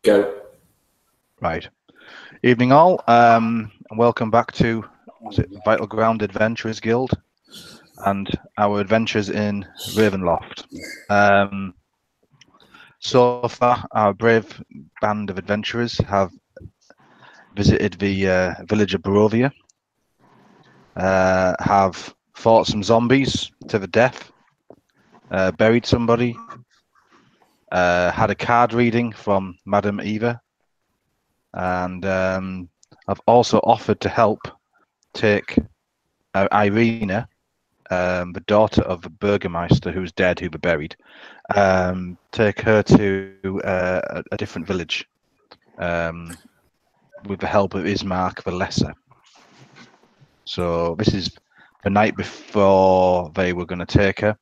Go. Right. Evening all, and welcome back to Vital Ground Adventurers Guild and our adventures in Ravensloft. So far, our brave band of adventurers have visited the village of Barovia, have fought some zombies to the death, buried somebody, had a card reading from Madame Eva, and I've also offered to help take Irina, the daughter of the Burgermeister who's dead, who were buried, take her to a different village with the help of Ismark the Lesser. So this is the night before they were going to take her.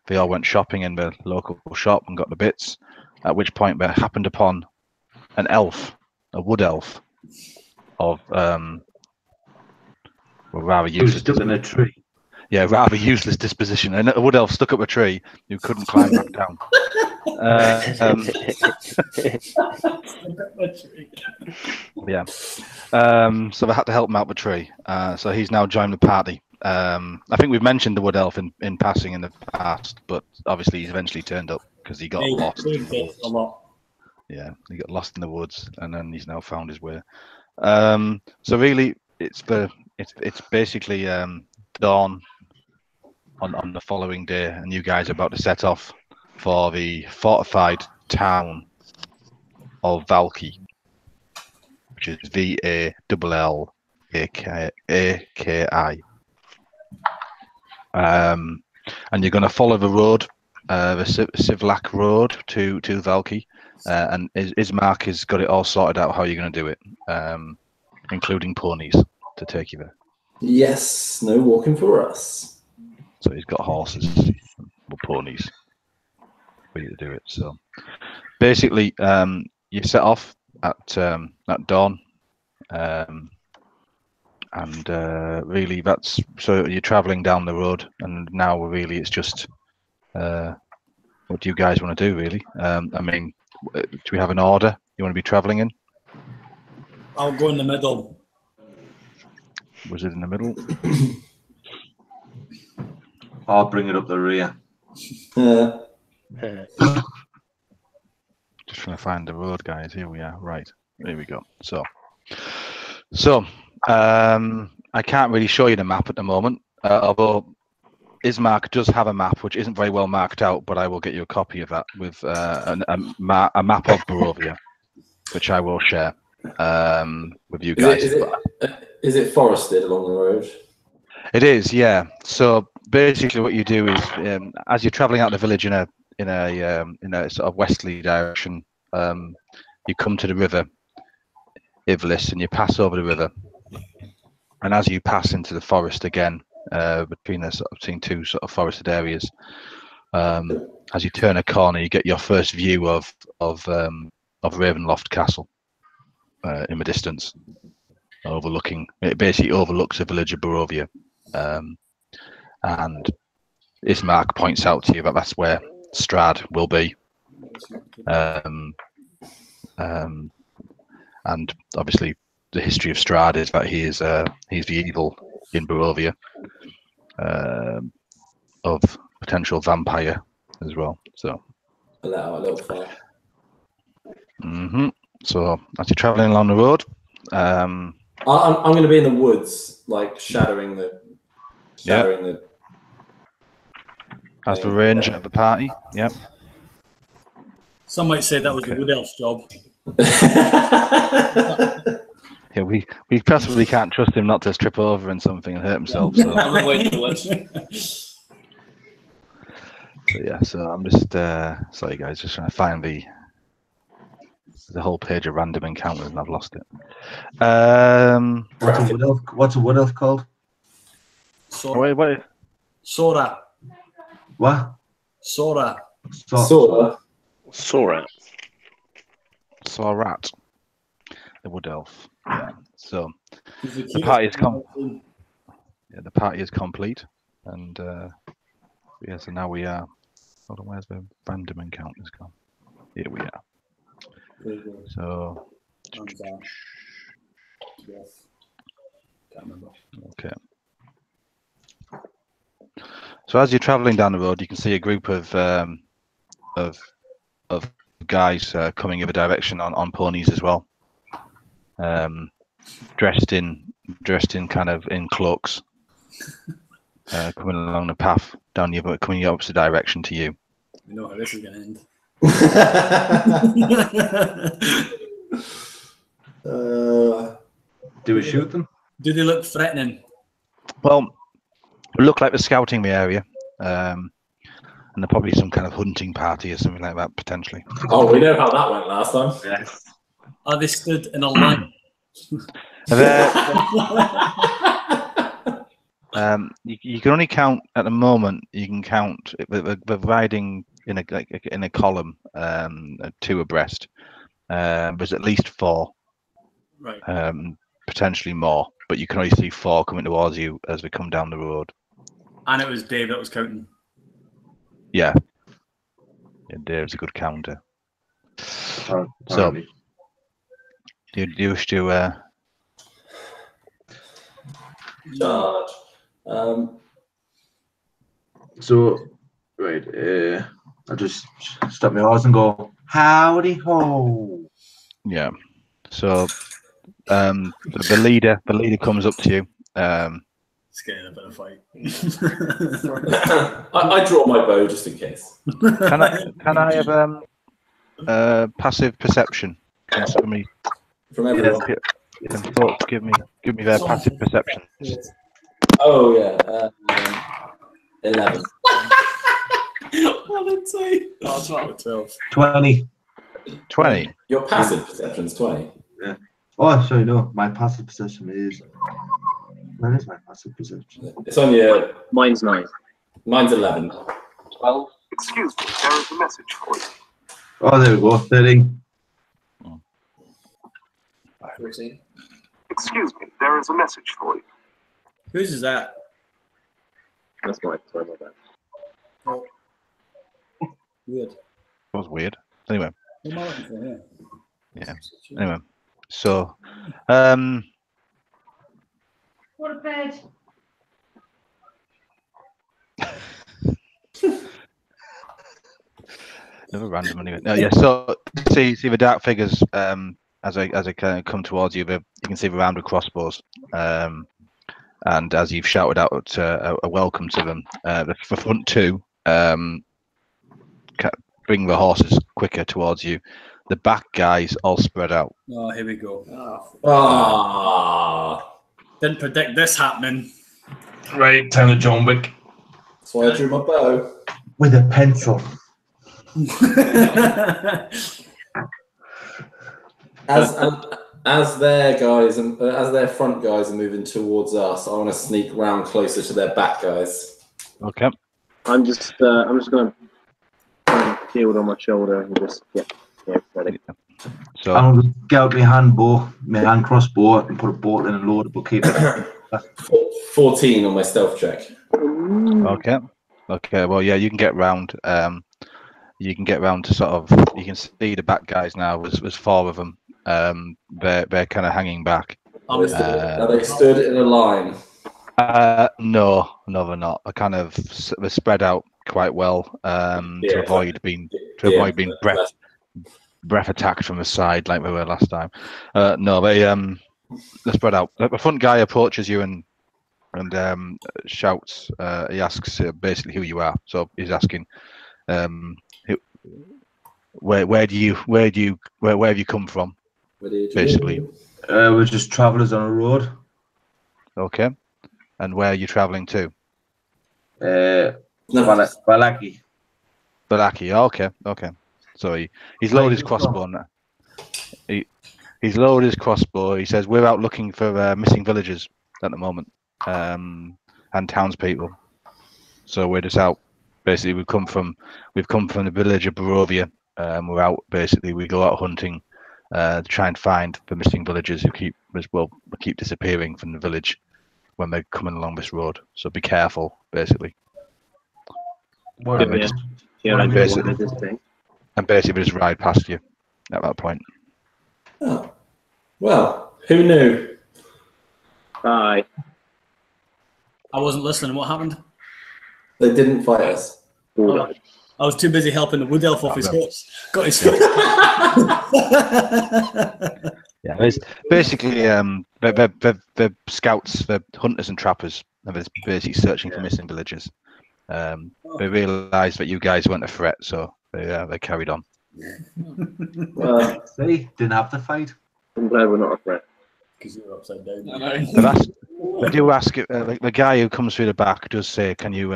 They all went shopping in the local shop and got the bits, at which point they happened upon an elf, a wood elf, of rather useless. Stuck in a tree. Yeah, rather useless disposition. And a wood elf stuck up a tree who couldn't climb back down. Yeah. So they had to help him out the tree. So he's now joined the party. I think we've mentioned the wood elf in passing in the past, but obviously he's eventually turned up because he got lost. A lot. Yeah, he got lost in the woods, and then he's now found his way. So really, it's basically dawn on the following day, and you guys are about to set off for the fortified town of Valky, which is Vallaki. And you're going to follow the road, the Sivlak road to Valky, and Ismark has got it all sorted out how you're going to do it, including ponies to take you there. Yes, no walking for us. So he's got horses or ponies for you to do it. So basically, you set off at dawn, and really that's so you're traveling down the road, and now really it's just what do you guys want to do really? I mean, do we have an order you want to be traveling in? I'll go in the middle. Was it in the middle? I'll bring it up the rear. Just trying to find the road, guys. Here we are. Right, here we go. So I can't really show you the map at the moment, although Ismark does have a map which isn't very well marked out, but I will get you a copy of that with a map of Barovia, which I will share with you guys. Is it forested along the road? It is, yeah. So basically, what you do is, as you're traveling out the village in a sort of westerly direction, you come to the river Ivlis, and you pass over the river. And as you pass into the forest again, between two sort of forested areas, as you turn a corner, you get your first view of Ravensloft Castle in the distance, overlooking. It basically overlooks the village of Barovia. And Ismark points out to you that that's where Strad will be, and obviously the history of Strad is that he's the evil in Barovia, of potential vampire as well. So Let out a little fire. So as you're traveling along the road, I'm going to be in the woods, like shadowing the. As the range of the party, yep. Some might say that was the wood elf's job. Yeah, we possibly can't trust him not to trip over in something and hurt himself. So, so I'm just sorry guys, just trying to find the whole page of random encounters and I've lost it. What's a wood elf called? Wait. Sora. What? Sora. Sorat. The wood elf. Yeah. So the party is complete, and yeah. So now we are. Hold on, where's the random encounters gone? Here we are. There you go. So Hands are. Yes. Can't remember. okay. So as you're travelling down the road, you can see a group of guys coming in a direction on ponies as well, dressed in kind of in cloaks, coming along the path down your coming the opposite direction to you. We know how this is going to end. Do we shoot them? Do they look threatening? Well, it look like they're scouting the area, and they're probably some kind of hunting party or something like that potentially. Oh, we know how that went last time. Yes. Are they stood in a line? You can only count at the moment. You can count. They're riding in a column, 2 abreast. There's at least 4, Right. potentially more, but you can only see 4 coming towards you as they come down the road. And it was Dave that was counting. Yeah, Dave's a good counter. Apparently. Do you wish to? Charge. So, right, I'll just stop my horse and go, howdy ho. Yeah. So, the leader comes up to you. It's getting a bit of a fight. I draw my bow just in case. Can I have passive perception? Can somebody From everyone. can folks give me their passive perception? Oh yeah. 11. What did I say? Oh, it's not 12. 20. 20. Your passive perception's 20. Oh, sorry, no. My passive perception is. Where is my passive perception? It's on your. Mine's 9. Mine's 11. 12. Excuse me, there is a message for you. Oh, there we go. 13. 14. Excuse me, there is a message for you. Whose is that? That's mine. Sorry about that. Oh. Weird. That was weird. Anyway. What am I looking for here? Yeah. Anyway. So, What a bed. never random anyway. No, yeah. So see the dark figures as I kind of come towards you. You can see the round with crossbows. And as you've shouted out a welcome to them, the front 2 bring the horses quicker towards you. The back guys all spread out. Oh, here we go. Didn't predict this happening. Right, time to John Wick. That's why I drew my bow. With a pencil. As their guys and as their front guys are moving towards us, I want to sneak round closer to their back guys. Okay. I'm just gonna put a shield on my shoulder and just get ready. So I'll just get out my hand crossbow, and put a bolt in and load it, but keep it. 14 on my stealth check. okay. Well, yeah, you can get round. You can get round to sort of. You can see the back guys now. There's 4 of them. They're kind of hanging back. Are they stood in a line? No, they're not. They're spread out quite well to avoid being breath attacked from the side like we were last time. No, they're spread out. The front guy approaches you and shouts. He asks basically who you are. So he's asking, where have you come from? Basically. We're just travellers on a road. Okay. And where are you travelling to? Balaki. Balaki. Okay. So he's lowered his crossbow. He's lowered his crossbow. He says we're out looking for missing villagers at the moment, and townspeople. So we're just out. Basically, we've come from the village of Barovia. We're out. Basically, we go out hunting to try and find the missing villagers who keep disappearing from the village when they're coming along this road. So be careful, basically. What And a they Yeah, and I basically, this thing. and basically just ride past you at that point. Oh. Well, who knew? Aye. I wasn't listening. What happened? They didn't fight us. Oh. I was too busy helping the wood elf off his horse. Got his foot. Yeah, it's basically they're scouts, they're hunters and trappers, and they're basically searching for missing villagers. They realised that you guys weren't a threat, so they carried on. Well, See, didn't have to fight. I'm glad we're not a threat. Because you're upside down. They do ask the guy who comes through the back does say, "Can you,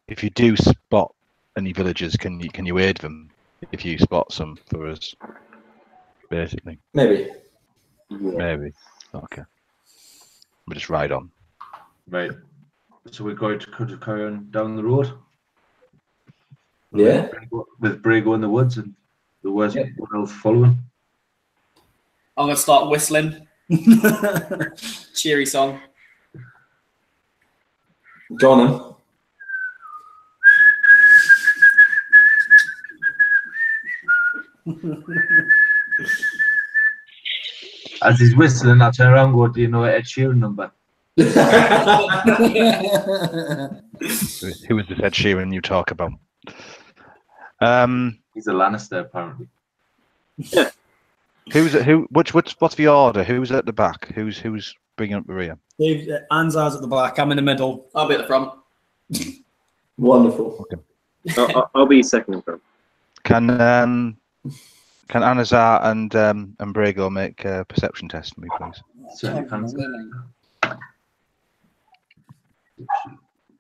if you do spot any villagers, can you aid them if you spot some for us?" Basically, Maybe. Yeah. maybe. Okay, we'll just ride on. Right. So we're going to carry on down the road. Yeah. With Brago in the woods and the worst what else following. I'm gonna start whistling. Cheery song. Go on As he's whistling, I turn around and go, "Do you know Ed Sheeran number?" then. Who was the Ed Sheeran you talk about? He's a Lannister, apparently. Who's it? What's the order? Who's at the back? Who's bringing up the rear? Dave, Anzar's at the back. I'm in the middle. I'll be at the front. Wonderful. I'll be second in front. Can Anazar and Brago make a perception test for me, please? Certainly can.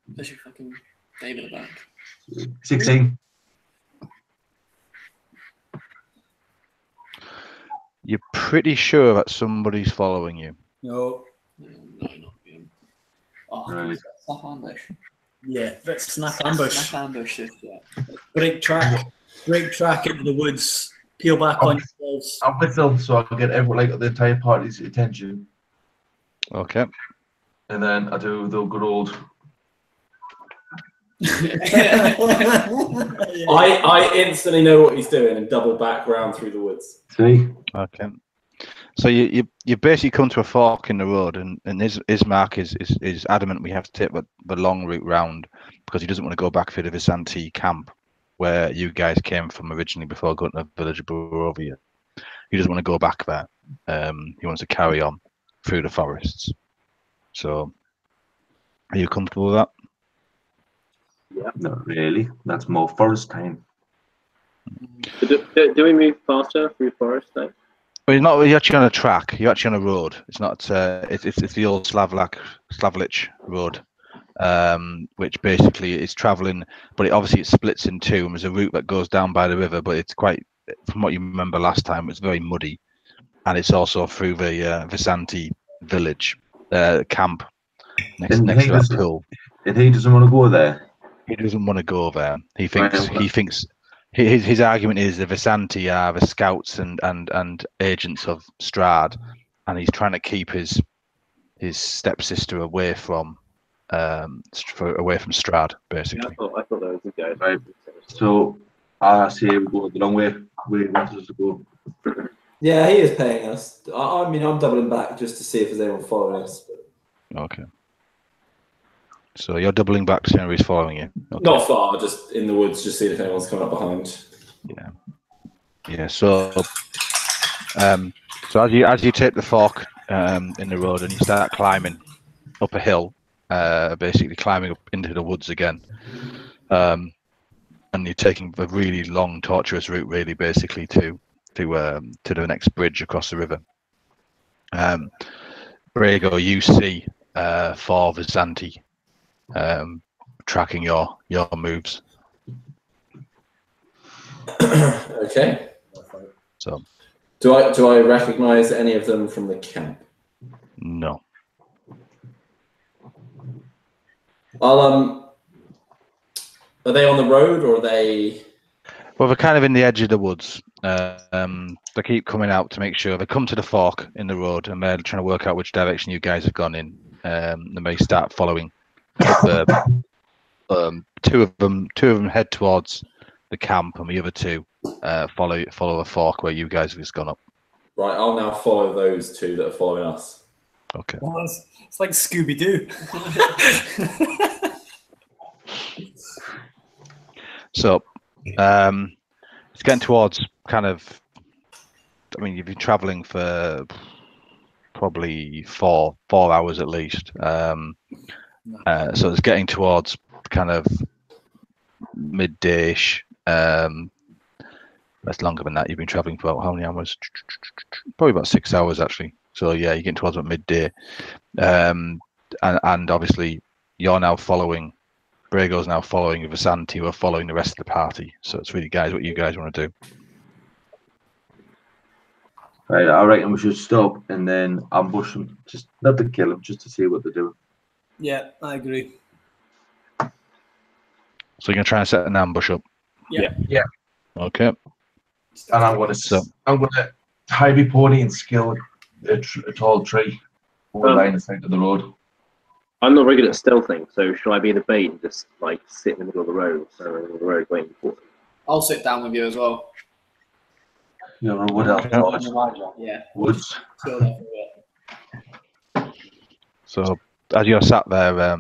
There's your fucking Dave at the back. 16. You're pretty sure that somebody's following you. No. No, not him. Oh, Right. snap ambush. Yeah, that's snap ambush. Snap ambush. Yeah. Break track into the woods. Peel back on yourselves. I'll whistle so I can get the entire party's attention. Okay. And then I do the good old. I instantly know what he's doing and double back round through the woods. See? Okay. So you basically come to a fork in the road, and Ismark is adamant we have to take the long route round because he doesn't want to go back through the Visanti camp where you guys came from originally before going to the village of Barovia. He doesn't want to go back there. He wants to carry on through the forests. So, are you comfortable with that? Yeah. Not really. That's more forest time. Do we move faster through forest though? Well, you're actually on a track. You're actually on a road. It's not. It's the old Slavlich road, which basically is travelling, but it splits in two. And there's a route that goes down by the river, but it's quite, from what you remember last time, it's very muddy, and it's also through the Visanti village camp next to that pool. And he doesn't want to go there. He doesn't want to go there. He thinks his argument is the Visanti are the scouts and agents of Strahd, and he's trying to keep his stepsister away from Strahd, basically. Yeah, I thought that was the guy. Right. So I say we go the long way. Where he wants us to go. Yeah, he is paying us. I mean, I'm doubling back just to see if there's anyone following us. Okay. So you're doubling back to see if he's following you. Okay. Not far, just in the woods, just seeing if anyone's coming up behind. Yeah. So as you take the fork in the road and you start climbing up a hill, basically climbing up into the woods again, and you're taking a really long, tortuous route, really, basically to the next bridge across the river. Brago, you see four Visanti tracking your moves. Okay. So do I recognise any of them from the camp? no. Are they on the road or are they? Well, they're kind of in the edge of the woods. They keep coming out to make sure. They come to the fork in the road and they're trying to work out which direction you guys have gone in. They may start following. Two of them head towards the camp, and the other two follow a fork where you guys have just gone up. Right, I'll now follow those two that are following us. Okay. Well, it's like Scooby Doo. So, it's getting towards kind of. I mean, you've been travelling for probably four hours at least. So it's getting towards kind of midday-ish. That's longer than that. You've been travelling for how many hours? Probably about 6 hours actually. So yeah, you're getting towards about midday. And obviously you're now following. Brago's now following Vasanti, who are following the rest of the party. So it's really, guys, what you guys want to do. Right, I reckon we should stop and then ambush them. Just not to kill them, just to see what they're doing. Yeah, I agree. So you're gonna try and set an ambush up. Yeah. Okay. And I'm gonna heavy pony and skill a tall tree over line the side of the road. I'm not very good at stealthing, so should I be the bait and just like sit in the middle of the road, waiting for them? I'll sit down with you as well. You're a wood elf, George. Yeah. Woods. Chill there for a bit. So as you're sat there,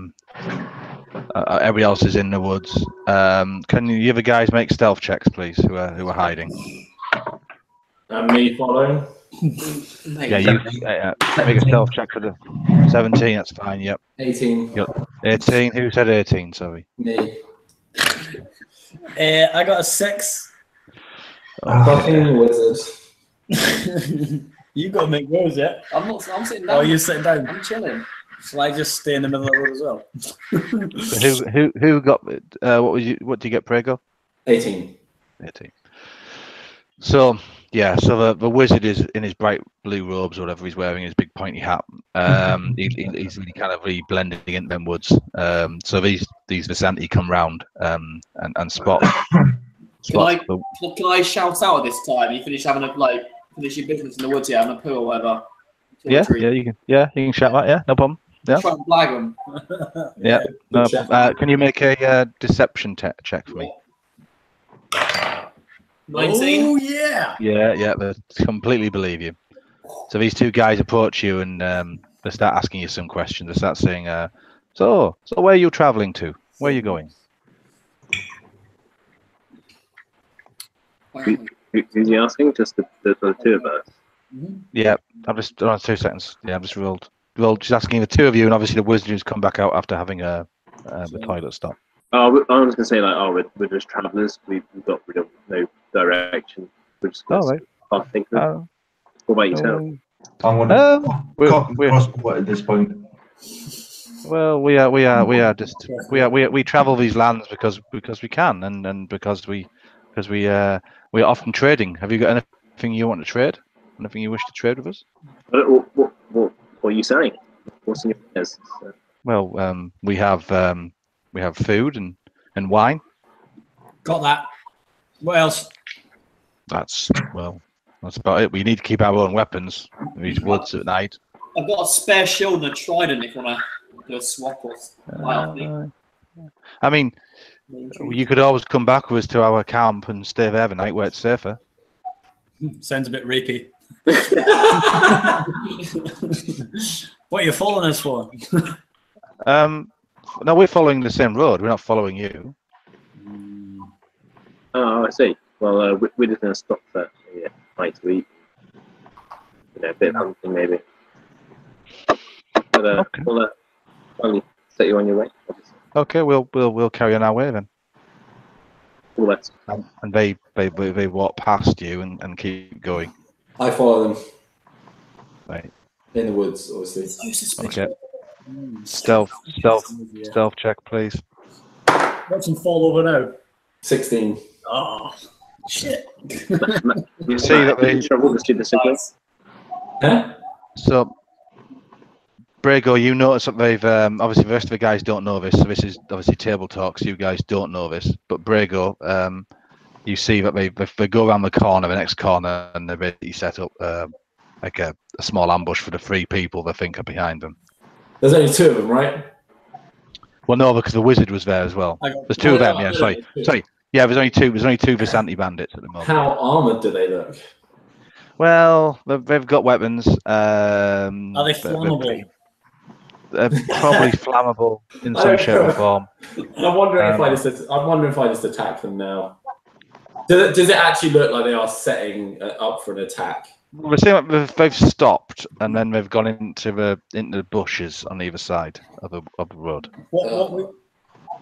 everybody else is in the woods. Can you other guys make stealth checks, please? Who are hiding? And me following. Mate, Yeah, you make a stealth check for the 17. That's fine. Yep. 18. 18. Who said 18? Sorry. Me. I got a 6. Fucking wizard. You got to make yours, yeah? I'm sitting down. Oh, you're sitting down. I'm chilling. Shall I just stay in the middle of the road as well? So who got what did you get, Prego? 18. 18. So yeah, so the wizard is in his bright blue robes or whatever he's wearing, his big pointy hat. He's really kind of really blending into them woods. So these Vasanti come round and spot. Can I shout out at this time? You finish having finish your business in the woods, having a poo or whatever. Yeah, you can shout that. Yeah, no problem. Yeah. Try and blag them. Yeah. No, can you make a deception check for me? 19. Oh, yeah. Yeah, they completely believe you. So these two guys approach you and they start asking you some questions. They start saying, so where are you traveling to? Where are you going? Who's he asking? Just the two of us. Yeah, I've just 2 seconds. Yeah, I've just rolled. Just asking the two of you, and obviously the wizard who's come back out after having the toilet stop. Oh, I was going to say we're just travellers. We don't no direction. We're just Right. can't think of it. What about yourself? I'm gonna we're- crossbow at this point. Well, we travel these lands because we can, and because we are often trading. Have you got anything you want to trade? Anything you wish to trade with us? What are you saying? What's in your ears? Well, we have food and wine. Got that. What else? That's about it. We need to keep our own weapons in these woods at night. I've got a spare shield and a trident if you want to do a swap or I mean, you could always come back with us to our camp and stay there the night where it's safer. Sounds a bit rapey. What are you following us for? No, we're following the same road. We're not following you. Oh, I see. Well, we're just going to stop for night to eat. A bit of hunting maybe. But Okay. we'll only set you on your way. Obviously. Okay, we'll carry on our way then. All the best. And they walk past you and keep going. I follow them. Right. In the woods, obviously. Okay. Stealth check, please. Watch him fall over now. 16. Oh, shit. You see that they- walk us through the signal? Huh? So, Brago, you notice that they've obviously the rest of the guys don't know this. So this is obviously table talk. So you guys don't know this, but Brago, you see that they go around the corner, the next corner, and they basically set up like a small ambush for the 3 people they think are behind them. There's only 2 of them, right? Well, no, because the wizard was there as well. There's 2 of them. Yeah, sorry. Yeah, there's only 2. There's only 2 Vasanti bandits at the moment. How armoured do they look? Well, they've got weapons. Are they flammable? They're probably flammable in I some don't shape or know. form. I'm wondering if I just attack them now. Does it actually look like they are setting up for an attack? Well, they seem like they've stopped and then they've gone into the bushes on either side of the road.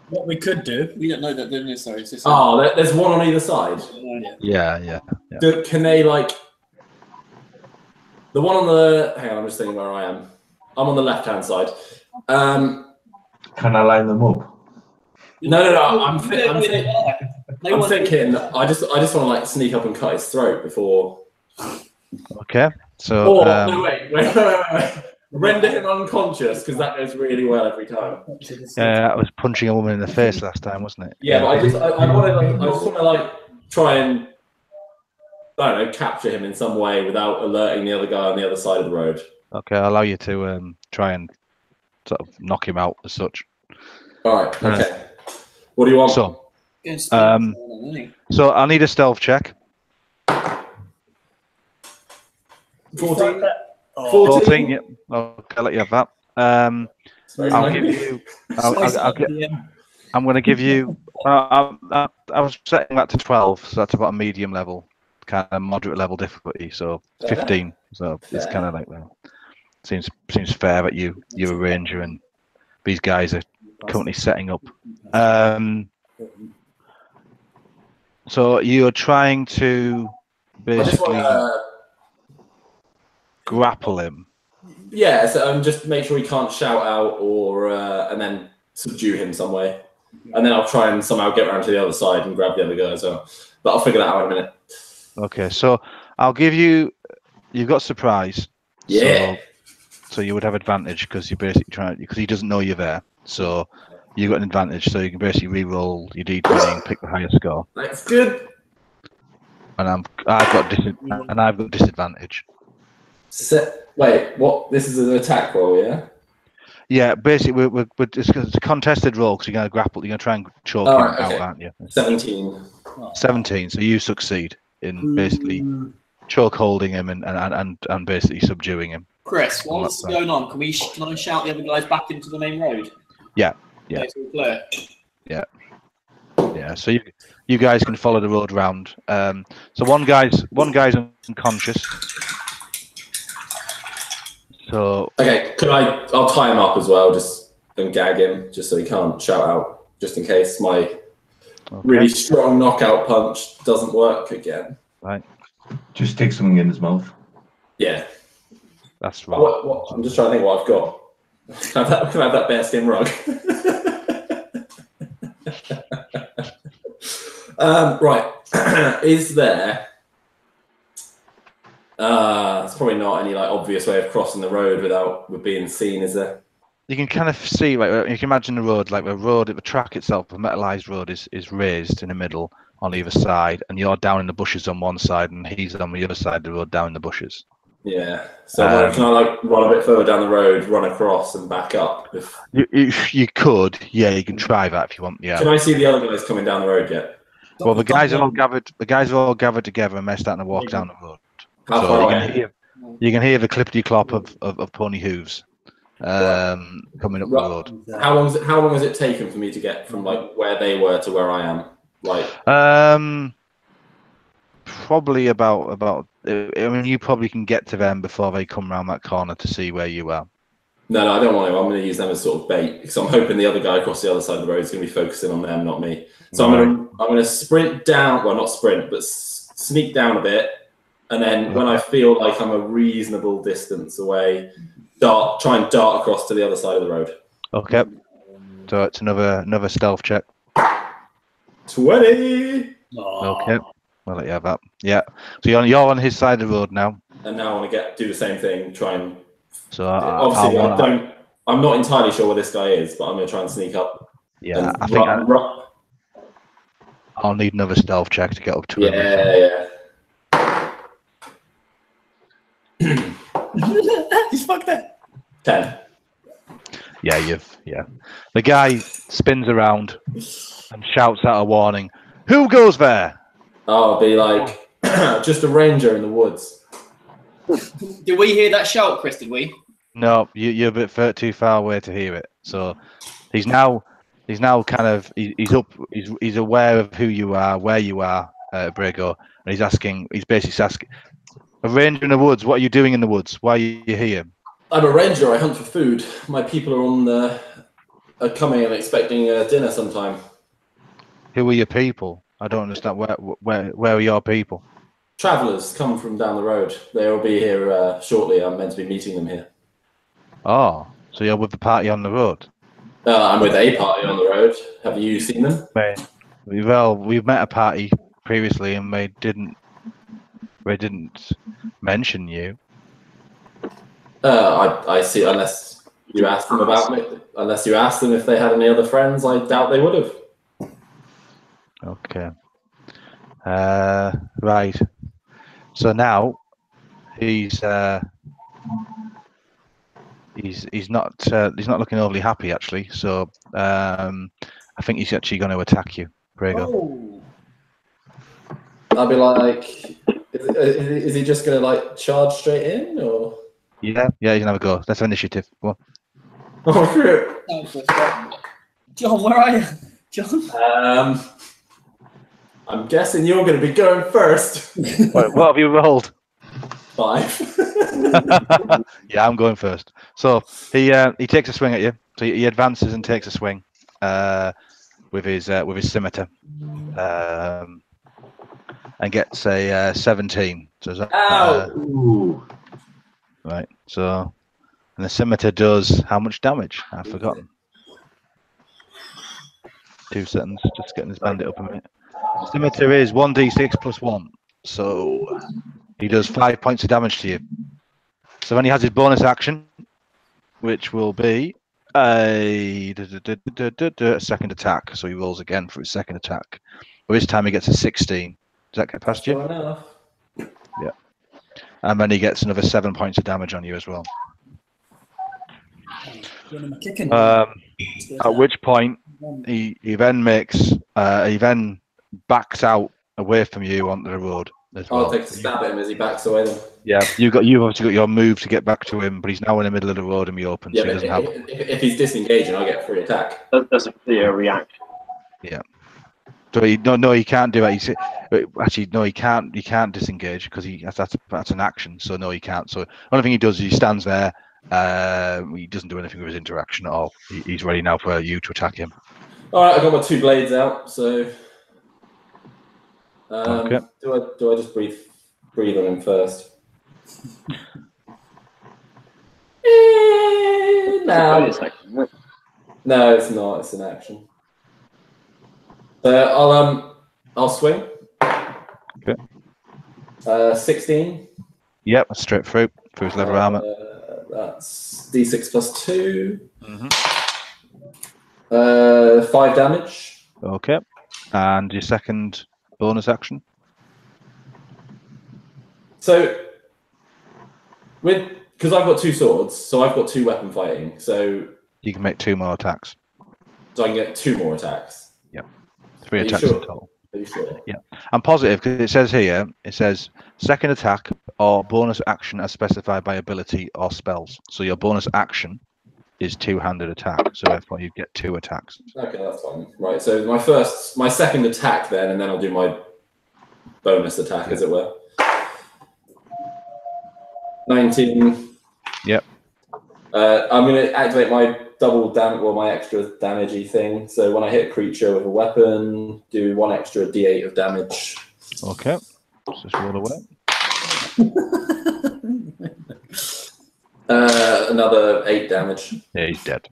What we could do? We don't know that, don't we? Sorry. There's one on either side. Yeah. Can they like the one on the? Hang on, I'm just thinking where I am. I'm on the left-hand side. Can I line them up? No. I'm thinking. I just want to like sneak up and cut his throat before. Okay. So. No, wait. Render him unconscious because that goes really well every time. Yeah, I was punching a woman in the face last time, wasn't it? Yeah, but I just want to like try and I don't know, capture him in some way without alerting the other guy on the other side of the road. Okay, I'll allow you to try and sort of knock him out as such. All right. Okay. What do you want? So I need a stealth check. 14. 14. Yeah. Okay, I'll let you have that. I'll give you. I'm going to give you. I was setting that to 12, so that's about a medium level, kind of moderate level difficulty. So 15. So it's kind of like that. Seems fair that you're a ranger and these guys are currently setting up. So you're trying to basically grapple him. Yeah, so just make sure he can't shout out or and then subdue him some way. And then I'll try and somehow get around to the other side and grab the other guy as well. But I'll figure that out in a minute. Okay, so I'll give you. You've got surprise. Yeah. So you would have advantage because you're basically trying because he doesn't know you're there. So you've got an advantage. So you can basically re-roll your d20 and pick the higher score. That's good. And I've got disadvantage. Wait, what? This is an attack roll, yeah? Yeah, basically it's a contested roll because you're going to grapple. You're going to try and choke him out, aren't you? 17. 17. So you succeed in basically choke holding him and basically subduing him. Chris, while this is going on, can I shout the other guys back into the main road? Yeah. Okay, it's all clear. Yeah. So you guys can follow the road round. So one guy's unconscious. So okay, I'll tie him up as well, and gag him, just so he can't shout out, just in case my really strong knockout punch doesn't work again. Right. Just stick something in his mouth. Yeah. That's right. What? I'm just trying to think what I've got. Can I have that bearskin rug? Right. Is there? It's probably not any like obvious way of crossing the road with being seen, is there? You can kind of see, like you can imagine the road, like the track itself, the metalized road is raised in the middle on either side, and you're down in the bushes on one side, and he's on the other side of the road down in the bushes. Yeah. So can I like run a bit further down the road, run across, and back up? You could, yeah, you can try that if you want. Yeah. Can I see the other guys coming down the road yet? Well, the guys are all gathered. The guys are all gathered together, and they're starting to walk down the road. So you can hear the clippity clop of pony hooves coming up the road. How long has it taken for me to get from like where they were to where I am? Like probably about. I mean, you probably can get to them before they come around that corner to see where you are. No, I don't want to. I'm going to use them as sort of bait because I'm hoping the other guy across the other side of the road is going to be focusing on them, not me. So I'm going to sprint down. Well, not sprint, but sneak down a bit. And then when I feel like I'm a reasonable distance away, try and dart across to the other side of the road. Okay. So it's another stealth check. 20. Okay. I'll let you have that. Yeah. So you're on his side of the road now. And now I want to do the same thing. Try and. So obviously, I'm not entirely sure where this guy is, but I'm going to try and sneak up. Yeah, I think I'll need another stealth check to get up to him. Yeah. He's fucked up. 10. Yeah, The guy spins around and shouts out a warning. Who goes there? I'll be like, just a ranger in the woods. Did we hear that shout, Chris? Did we? No, you're a bit too far away to hear it. So he's now kind of he's aware of who you are, where you are, Brago, and he's basically asking, a ranger in the woods. What are you doing in the woods? Why are you here? I'm a ranger. I hunt for food. My people are coming and expecting dinner sometime. Who are your people? I don't understand. Where are your people? Travellers come from down the road. They'll be here shortly. I'm meant to be meeting them here. Oh, so you're with the party on the road? I'm with a party on the road. Have you seen them? Well, we've met a party previously, and they didn't mention you. I see. Unless you asked them about me, unless you asked them if they had any other friends, I doubt they would have. Okay. Right. So now he's not looking overly happy actually. So I think he's actually going to attack you, Brago. Oh. I'll be like, is he just going to like charge straight in, or? Yeah, you can have a go. Let's have initiative. Go on. Oh, shit. John, where are you? John? I'm guessing you're going to be going first. What have you rolled? 5. Yeah, I'm going first. So he takes a swing at you. So he advances and takes a swing with his scimitar, and gets a 17. So is that, Ow! Right. So, and the scimitar does how much damage? I've forgotten. 2 seconds. Just getting this bandit up a minute. Scimitar is 1d6 plus 1. So he does 5 points of damage to you. So then he has his bonus action, which will be a second attack. So he rolls again for his second attack. But this time he gets a 16. Does that get past you? Yeah. And then he gets another 7 points of damage on you as well. At which point he then backs out away from you onto the road as well. I'll take a stab at him as he backs away then. Yeah, you've obviously got your move to get back to him, but he's now in the middle of the road and be open. Yeah, so he doesn't have. If he's disengaging, I get a free attack. That's a clear reaction. Yeah. So he can't do it. Actually, no, he can't. He can't disengage because that's an action. So no, he can't. So the only thing he does is he stands there. He doesn't do anything with his interaction at all. He's ready now for you to attack him. All right, I got my 2 blades out. So, Okay. do I just breathe on him first? No, it's not. It's an action. I'll swing. Okay. 16. Yep, straight through his leather armor. That's d6 plus 2. Mm-hmm. 5 damage. Okay. And your second bonus action. So, because I've got 2 swords, so I've got 2 weapon fighting. So you can make 2 more attacks. So I can get 2 more attacks. Yep. 3 attacks in total. Are you sure? Yeah. I'm positive because it says here, second attack or bonus action as specified by ability or spells. So your bonus action is 2-handed attack. So therefore you get 2 attacks. Okay, that's fine. Right. So my second attack then, and then I'll do my bonus attack, as it were. 19. Yep. I'm going to activate my my extra damagey thing. So when I hit a creature with a weapon, do 1 extra d8 of damage. Okay. Let's just roll away. Another 8 damage. Yeah, he's dead.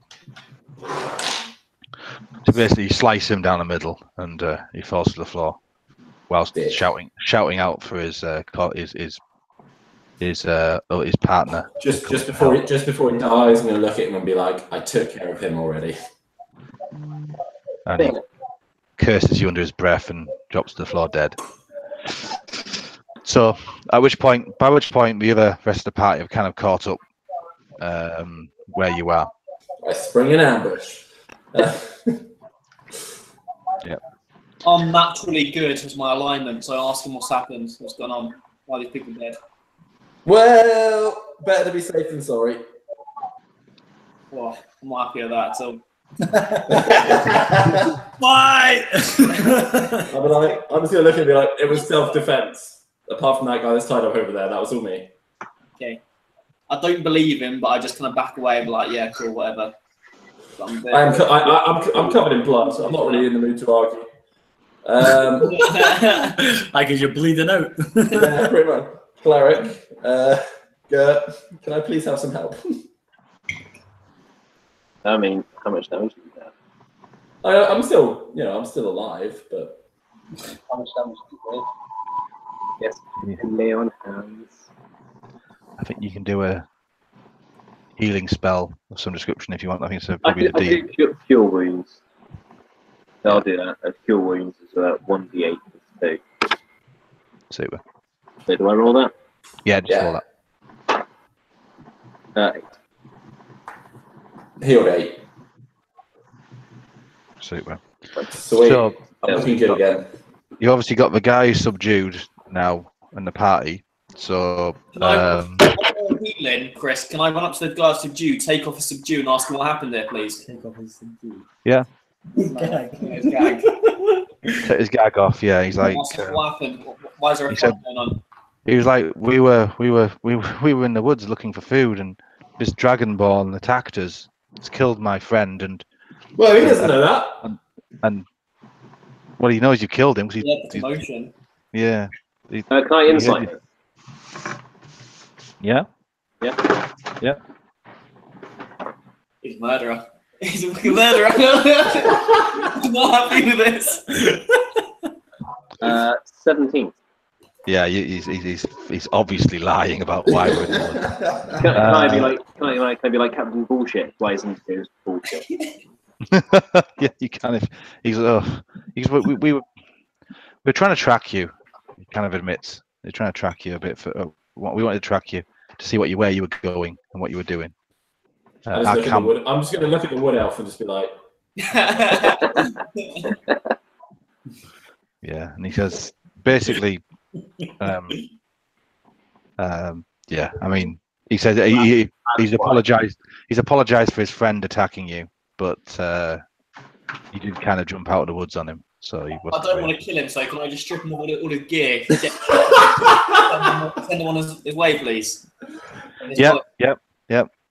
So basically, you slice him down the middle, and he falls to the floor, whilst shouting out for his partner. Just before he dies, I'm going to look at him and be like, "I took care of him already." And he curses you under his breath and drops to the floor dead. So, by which point, the rest of the party have kind of caught up where you are. I spring an ambush. Yeah. I'm naturally good with my alignment, so I ask him what's happened, what's going on, why are these people dead. Well, better to be safe than sorry. Well, I'm not happy with that. So Why? I'm just gonna look and be like, it was self-defense. Apart from that guy that's tied up over there, that was all me. okay, I don't believe him, but I just kind of back away and be like, yeah, cool, whatever. I'm covered in blood, so I'm not really in the mood to argue. Like, as you're bleeding out. Yeah, pretty much. Cleric, Gert, can I please have some help? I mean, how much damage do you have? I'm still, I'm still alive, but How much damage do you have? Yes, you can lay on hands. I think you can do a healing spell of some description if you want. I think it's probably I the do cure wounds. I'll do that. Cure wounds is 1d8 plus 2. Super. So do I roll that? Yeah, just roll that. 8. healed 8. Super. Sweet. So, I'm looking good again. you obviously got the guy who's subdued now in the party. So, I'm healing, Chris. Can I run up to the guy subdue, take off a subdue, and ask him what happened there, please? Take off his subdue. yeah, Gag. His gag. take his gag off. Yeah, he's like, Ask him what happened. Why is there a he fight said- going on? he was like, we were in the woods looking for food, and this dragonborn attacked us. It's killed my friend, and Well, he doesn't know that. well, he knows you killed him because Yeah, the commotion. yeah, Can I insight it? yeah. He's a murderer. He's a fucking murderer. I'm not happy with this. 17. Yeah, he's obviously lying about why we're in the woods. Can I be like Captain Bullshit? Why isn't it bullshit? Yeah, you can if he's we're trying to track you. He kind of admits they're trying to track you a bit. We wanted to track you to see where you were going and what you were doing. I'm just going to look at the wood elf and just be like, yeah, and he says basically, yeah. I mean, he said he's apologized. He's apologized for his friend attacking you, but you did kind of jump out of the woods on him. So he I wasn't don't really- want to kill him, so can I just strip him of all his gear? Send him on his way, please. Yep.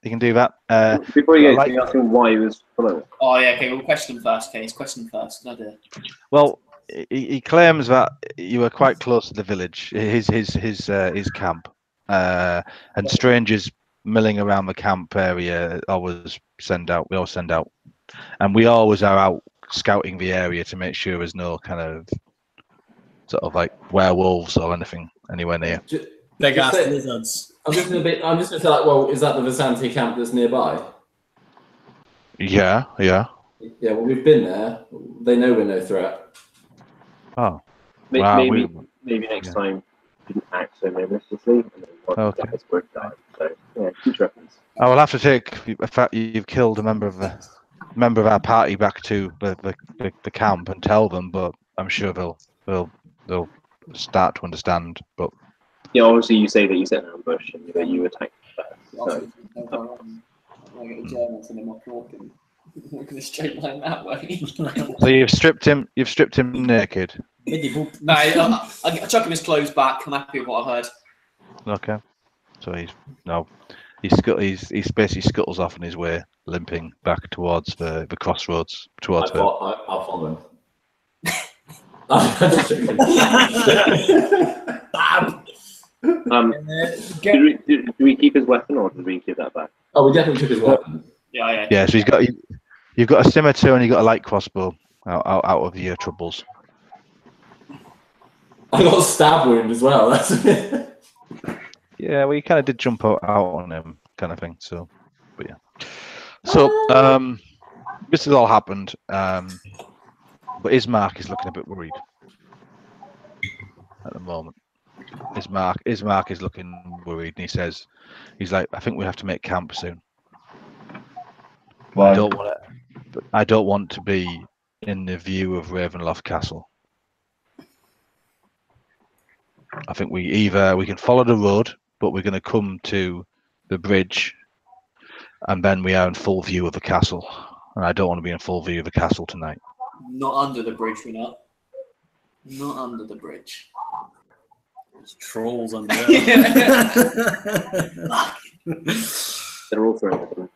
You can do that. Before you go, like- can you ask him why he was following? Oh, yeah, okay, we'll question him first. Okay, question first. No, dear. Well, he claims that you were quite close to the village, his camp, and strangers milling around the camp area we always send out, and we always are out scouting the area to make sure there's no kind of sort of like werewolves or anything anywhere near. Big ass lizards. I'm just going to say, like, well, is that the Visanti camp that's nearby? Yeah. Yeah, well, we've been there. They know we're no threat. Oh. Maybe, Wow, maybe next time didn't act so maliciously, and then one Okay. guy's worked out. So yeah, huge reference. I will have to take the fact you've killed a member of our party back to the camp and tell them, but I'm sure they'll start to understand. But Yeah, obviously you say that you set an ambush and that you attacked first. So I get the Germans and I'm walking a straight line that way. so you've stripped him naked. No, I chuck him his clothes back. I'm happy with what I've heard. Okay. So he's basically scuttles off on his way, limping back towards the crossroads towards her. I'll follow him. I'm just joking. do we keep his weapon or did we give that back? Oh, we definitely took his weapon. Yeah. Yeah, so you've got a scimitar and you've got a light crossbow out of your troubles. I got a stab wound as well. That's Yeah, well, you kind of did jump out on him, kind of thing. So, but yeah. So, this has all happened, but Ismark is looking a bit worried at the moment. Ismark is looking worried, and he's like, I think we have to make camp soon. Why? I don't want to be in the view of Ravensloft Castle. I think we can follow the road but we're going to come to the bridge, and then we are in full view of the castle. And I don't want to be in full view of the castle tonight. Not under the bridge, we're not. Not under the bridge. There's trolls under there. They're all throwing.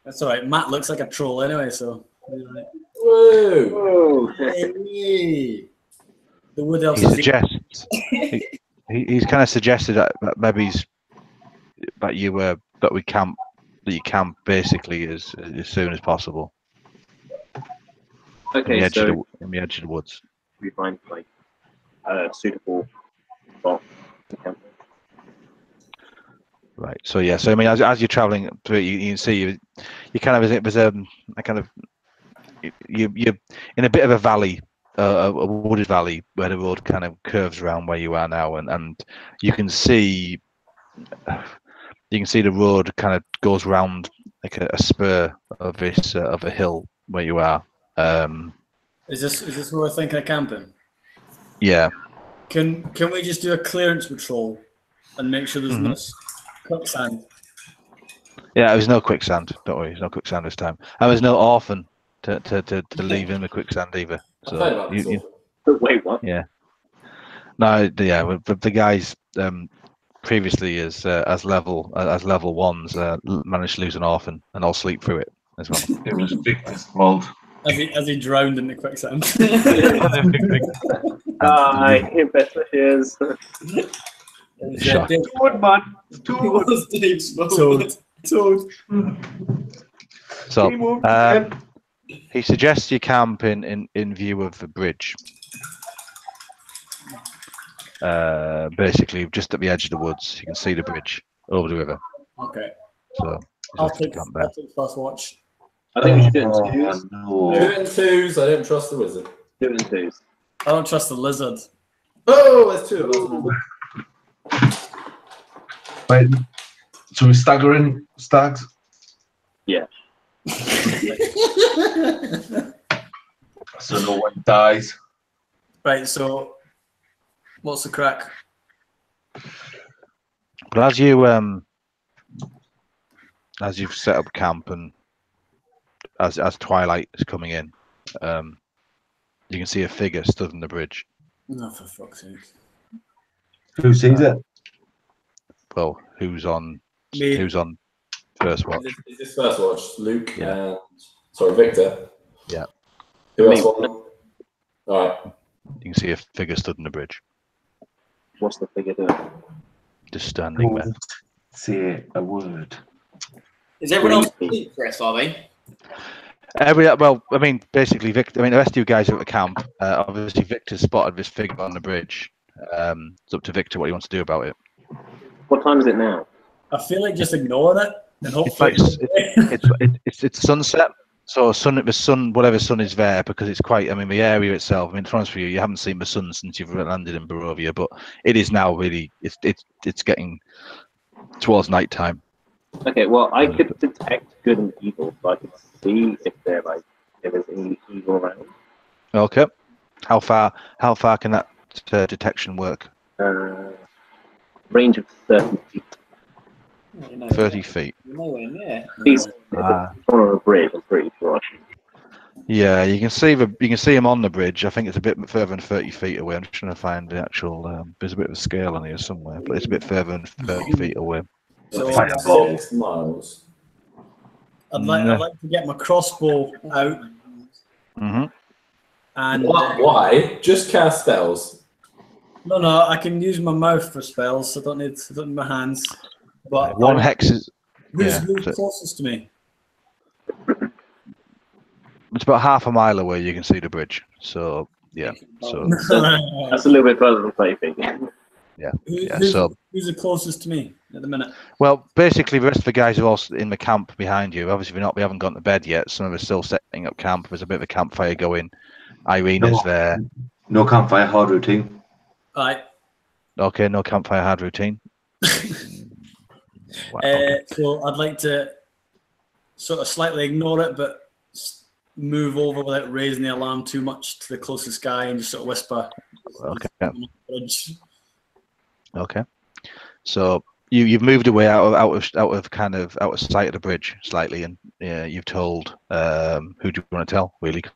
That's all right. Matt looks like a troll anyway, so. Whoa! Whoa! Hey. The wood elf. He suggests he's kind of suggested that maybe that you camp basically as soon as possible. Okay, so in the edge of the woods. we find like a suitable spot to camp. Right. So yeah. So I mean, as you're traveling through it, you can see you kind of there's a kind of you're in a bit of a valley, a wooded valley where the road kind of curves around where you are now, and you can see the road kind of goes round like a spur of this of a hill where you are. Is this where we're thinking of camping? Yeah. Can we just do a clearance patrol and make sure there's no quicksand? Yeah, there's no quicksand. Don't worry, there's no quicksand this time. And there's no orphan to leave in the quicksand either. So Wait, what? Yeah. No, yeah, the guys previously as level ones managed to lose an orphan, and I'll sleep through it as well. It was Victor's fault. As he drowned in the quicksand. Best wishes. Shock. Good man. Toad. So he suggests you camp in view of the bridge. Basically just at the edge of the woods. You can see the bridge over the river. Okay. So I'll take first watch. I think we should do it in twos. Do it in twos. I don't trust the wizard. Do it in twos. I don't trust the lizard. Oh, there's two of us. Right. So we're staggering stags? Yeah. So no one dies. Right, so what's the crack? But as you've set up camp and as twilight is coming in, you can see a figure stood on the bridge. No, for fuck's sake. Who sees it? Well, who's on Me. Who's on first watch? Is this first watch? Luke Yeah. and Victor. Yeah. Who else won? All right. You can see a figure stood on the bridge, What's the figure doing? just standing there. Say a word. Is everyone else asleep, Chris, are they? Well, I mean, basically, Victor. I mean, the rest of you guys are at the camp. Obviously, Victor spotted this figure on the bridge. It's up to Victor what he wants to do about it. What time is it now? I feel like just ignoring it and It's hopefully. like it's sunset. So the sun, whatever sun is there, because it's quite. I mean, the area itself. I mean, to be honest with you, you haven't seen the sun since you've landed in Barovia, but it is now really. It's getting towards night time. Okay, well, I could detect good and evil, so I could see if there's any evil around. Okay. How far can that detection work? Range of 30 feet. 30 feet. Nowhere near. He's on a bridge, I'm pretty sure. Yeah, you can see him on the bridge. I think it's a bit further than 30 feet away. I'm just trying to find the actual. There's a bit of a scale on here somewhere, but it's a bit further than 30 feet away. So, 6 miles. I'd like to get my crossbow out. Mm-hmm. And Why? Just cast spells. No, I can use my mouth for spells. So I don't need my hands. But One hex is. Who's Yeah, closest to me? it's about half a mile away. You can see the bridge. So yeah. So That's a little bit further than 30 feet. yeah. Who's the closest to me at the minute? Well, basically, the rest of the guys are also in the camp behind you. Obviously, we haven't gone to bed yet. Some of us still setting up camp. There's a bit of a campfire going. Irina's there. No campfire, hard routine. Right. Okay, no campfire hard routine. Wow, okay. So I'd like to sort of slightly ignore it, but move over without raising the alarm too much to the closest guy and just sort of whisper. Okay. Okay. So you've moved away out of sight of the bridge slightly, and you've told who do you want to tell really? 'Cause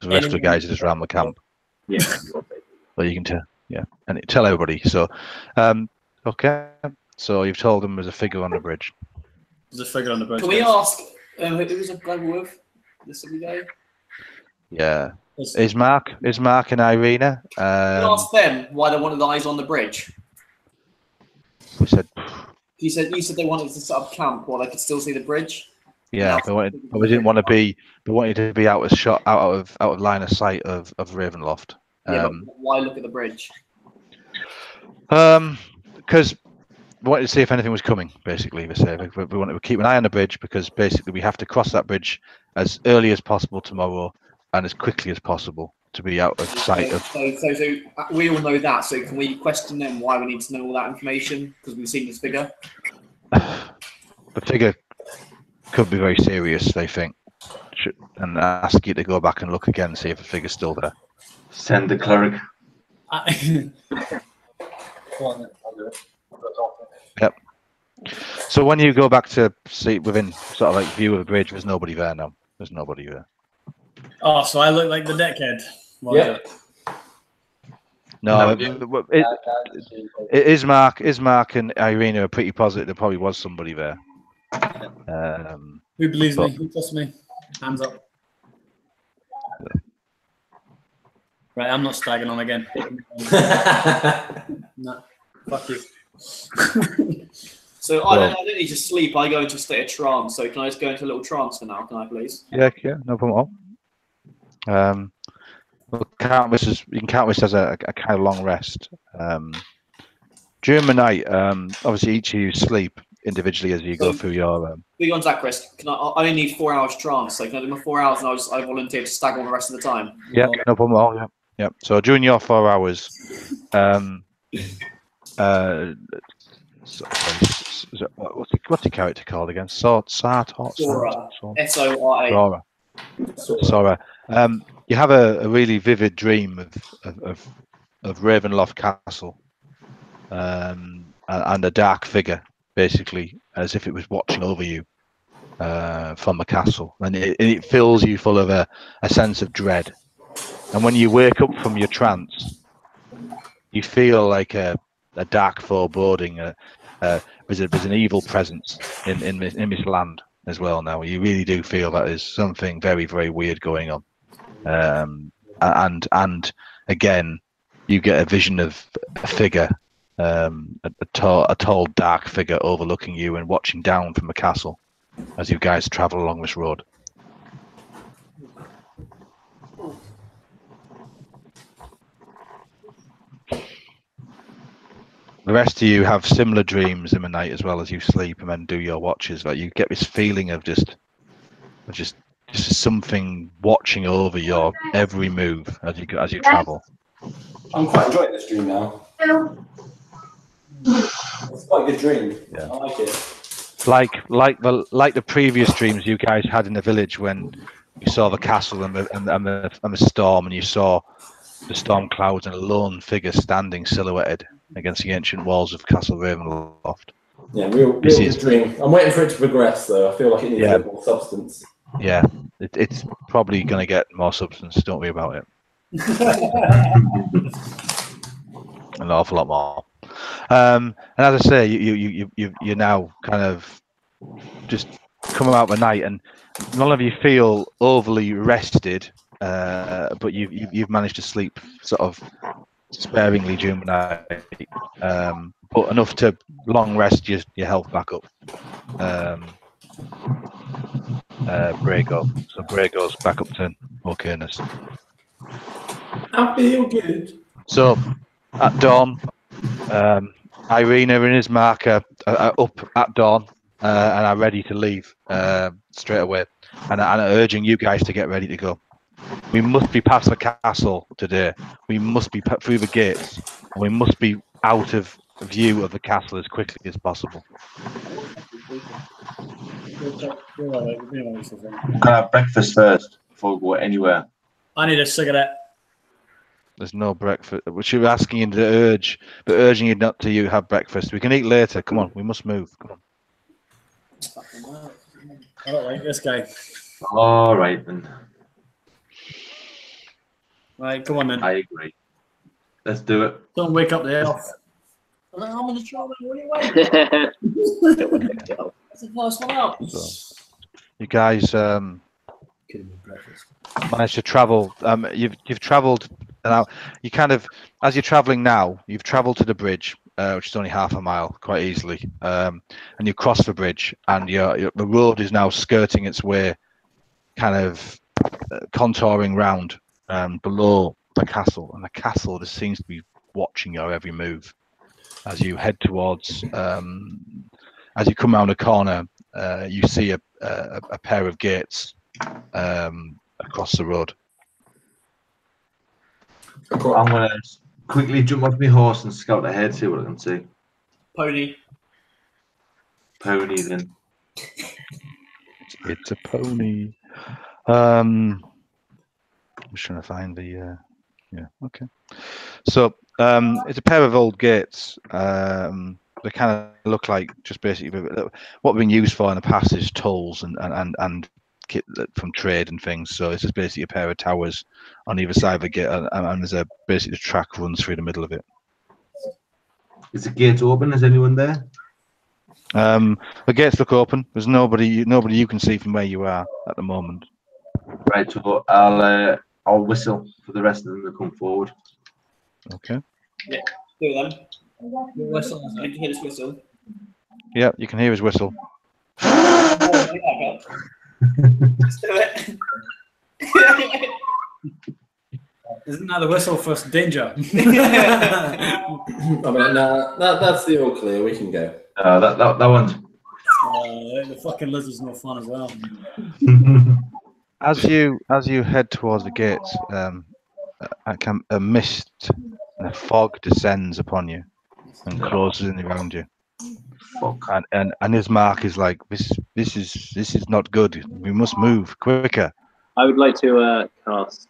the rest of the guys are just around the camp. Yeah. But you can tell, and tell everybody. So, okay. So you've told them there's a figure on the bridge. There's a figure on the bridge. Can we ask who was a guy with the silly guy? Yeah. Is Mark and Irina? Can we ask them why they wanted eyes on the bridge? We said. You said they wanted to set up camp while they could still see the bridge. Yeah, but we didn't want to be. We wanted to be out of line of sight of Ravensloft. Yeah, but why look at the bridge? Because we wanted to see if anything was coming. Basically, we wanted to keep an eye on the bridge because basically we have to cross that bridge as early as possible tomorrow and as quickly as possible to be out of sight of. So we all know that. So can we question them why we need to know all that information because we've seen this figure? The figure could be very serious. They think, and ask you to go back and look again, see if the figure's still there. Send the cleric. Yep. So when you go back to see within sort of like view of the bridge, there's nobody there now. There's nobody there. Oh, so I look like the deckhead. Yeah. No, it is Mark. And Irina are pretty positive there probably was somebody there. Who believes me? Who trusts me? Hands up. Right, I'm not staggering on again. No, fuck you. So I don't need to sleep. I go into a state of trance. So can I just go into a little trance for now? Can I, please? Yeah, no problem at all. You can count this as a kind of long rest. During the night, obviously each of you sleep individually as you go through your. Big on that, Chris. I only need 4 hours trance. So can I do my 4 hours and I volunteer to stagger on the rest of the time? Yeah, no problem at all. Yeah. So during your 4 hours, what's the character called again? Sora. S-O-R-A. Sora. You have a really vivid dream of Ravensloft Castle, and a dark figure, basically, as if it was watching over you from the castle, and it fills you full of a sense of dread. And when you wake up from your trance, you feel like a dark foreboding. There's an evil presence in this land as well. Now you really do feel that there's something very, very weird going on. And again, you get a vision of a figure, a tall, dark figure overlooking you and watching down from the castle as you guys travel along this road. The rest of you have similar dreams in the night as well as you sleep and then do your watches. Like you get this feeling of just something watching over your every move as you travel. I'm quite enjoying this dream now. It's quite a good dream. Yeah. I like it. Like the previous dreams you guys had in the village when you saw the castle and the storm, and you saw the storm clouds and a lone figure standing silhouetted against the ancient walls of Castle Ravensloft. Yeah, real good dream. I'm waiting for it to progress, though. I feel like it needs a bit more substance. Yeah, it's probably going to get more substance. Don't worry about it. An awful lot more. And as I say, you're now kind of just coming out of the night, and none of you feel overly rested, but you've managed to sleep sort of sparingly during the night, but enough to long rest your health back up. Brago. So Brago's back up to okayness. I feel good. So at dawn, Irina and his marker are up at dawn and are ready to leave straight away, and are urging you guys to get ready to go. We must be past the castle today. We must be through the gates, and we must be out of view of the castle as quickly as possible. Can I have breakfast first before we go anywhere? I need a cigarette. There's no breakfast. Which you're asking you to urge, but urging you not to have breakfast. We can eat later. Come on, we must move. Come on. I don't like this guy. All right then. Right, come on then. I agree. Let's do it. Don't wake up the elf. I'm in the trouble. What are you waiting? That's the first one out. So, you guys managed to travel. You've travelled now. You kind of, as you're travelling now, you've travelled to the bridge, which is only half a mile, quite easily, and you cross the bridge, and the road is now skirting its way, kind of contouring round below the castle, and the castle just seems to be watching your every move as you head towards. As you come around a corner, you see a pair of gates across the road. I'm going to quickly jump off my horse and scout ahead, see what I can see. Pony. Pony, then. It's a pony. I'm just trying to find the. Yeah, okay. So it's a pair of old gates. They kind of look like just basically what have been used for in the past is tolls and kit from trade and things. So it's just basically a pair of towers on either side of the gate, and there's basically a track runs through the middle of it. Is the gate open? Is anyone there? The gates look open. There's nobody you can see from where you are at the moment. Right, so I'll whistle for the rest of them to come forward. Okay. Yeah, do them. Whistle. I can hear this whistle. Yeah, you can hear his whistle. Let's do it. Isn't that the whistle for danger? I mean, no, that's the all clear. We can go. That one's. The fucking lizard's no fun as well. As you head towards the gates, a mist and a fog descends upon you and closes in around you. And his mark is like, this is not good. We must move quicker. I would like to cast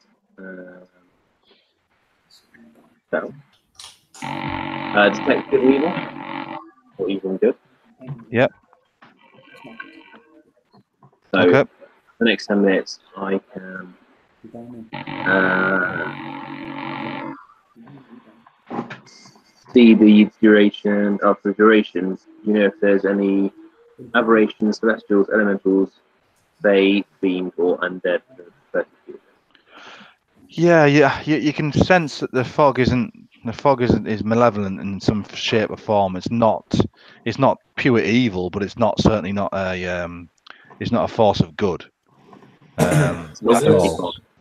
detect good evil or even good. Yep. So Okay. the next 10 minutes, I can see the duration of the durations. You know, if there's any aberrations, celestials, elementals, they, fiend, or undead. Yeah. You can sense that the fog is malevolent in some shape or form. It's not pure evil, but it's certainly not a force of good.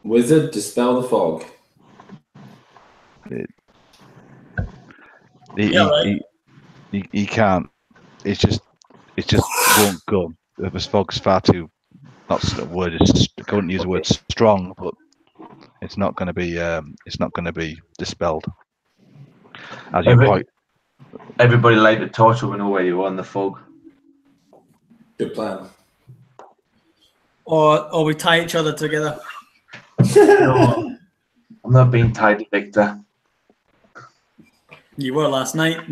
Wizard, dispel the fog. He can't. It just won't go. The fog's far too. Not the word is. I couldn't use the word strong, but it's not going to be. It's not going to be dispelled. As you point. Everybody light a torch so we know where you are in the fog. Good plan. Or we tie each other together. No, I'm not being tied to Victor. You were last night.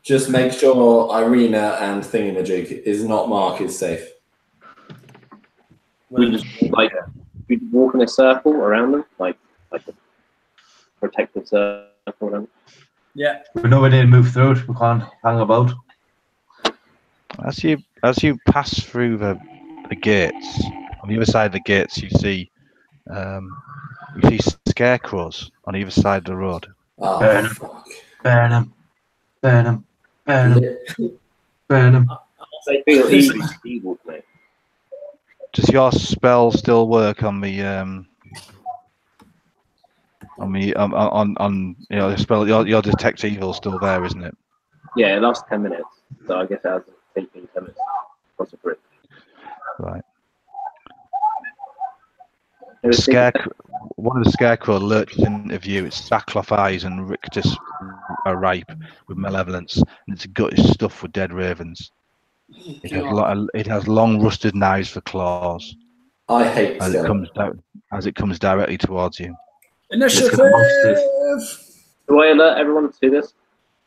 Just make sure Irina and Thingamajig is not Mark is safe. We just we walk in a circle around them, like a protective circle around them. Yeah. We know we need to move through it. We can't hang about. As you pass through the gates, on the other side of the gates, you see scarecrows on either side of the road. Oh, Burn 'em. fuck. Burn them. Burn them. Burn them. Burn them. They feel evil to me. Does your spell still work on the the spell? Your detect evil still there, isn't it? Yeah, it lasts 10 minutes, so I guess it has 10 minutes across the bridge. Right. One of the scarecrow lurches into view. Its sackcloth eyes and rictus are ripe with malevolence, and its gut is stuffed with dead ravens. It has long rusted knives for claws. I hate as it comes directly towards you. Initiative. Do I alert everyone to this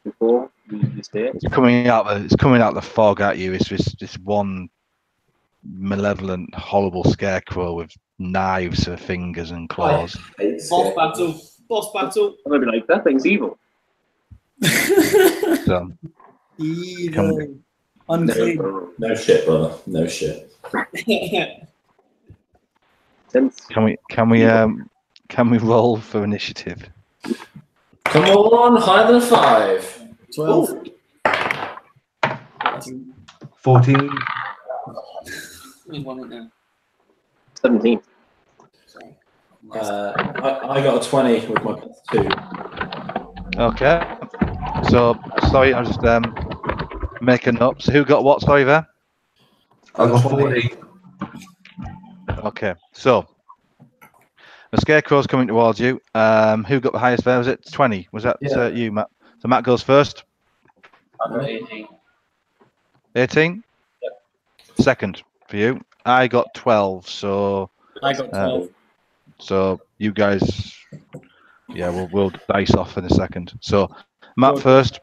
before you see it? It's coming out the fog at you. It's this one malevolent, horrible scarecrow with knives for fingers and claws. Boss battle. Boss battle. I'm gonna be like, that thing's evil. So, Evil. Unclean. No shit, brother. No shit. can we roll for initiative? Come on, higher than a 5. 12. 14. 17. I got a 20 with my +2. Okay. So sorry, I'm just making up. So who got what? Sorry there. I got 14. Okay. So the scarecrow's coming towards you. Who got the highest there? Was it 20? Was that you, Matt? So Matt goes first. I got 18. 18? Yep. Second for you. I got 12. So I got 12. So you guys, we'll dice off in a second. So Matt first.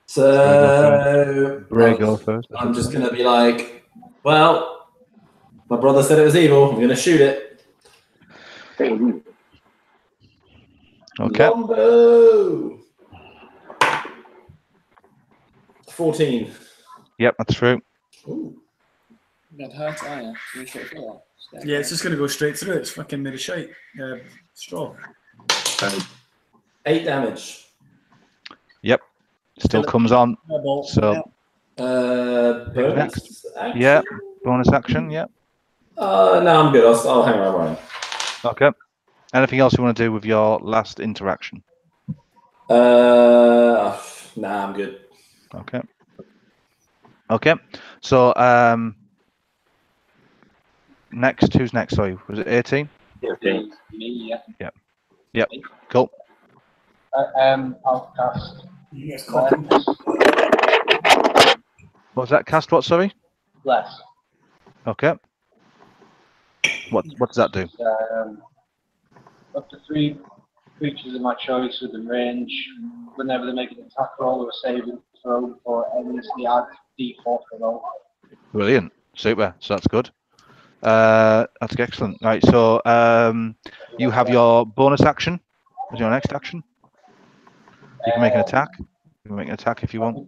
So Ray go first. I'm just gonna be like, well, my brother said it was evil. I'm gonna shoot it. Okay. Longbow. 14. Yep, that's true. Ooh. That hurt, are you? Really straightforward. Yeah, it's just going to go straight through. It's fucking made of shite. Straw. 8 damage. Yep. Still comes on. So bonus action? Yeah, bonus action, yeah. No, I'm good. I'll hang around running. Okay. Anything else you want to do with your last interaction? Nah, I'm good. Okay. Okay. So next, who's next? Sorry, was it 18? Me, yeah. Yep. Cool. I'll cast. What was that? Cast what? Sorry. Bless. Okay. What does that do? Up to 3 creatures of my choice within range, whenever they make an attack roll or a saving throw or endlessly add D4 for roll. Brilliant. Super. So that's good. That's excellent. Right. So you have your bonus action as your next action. You can make an attack. You can make an attack if you want.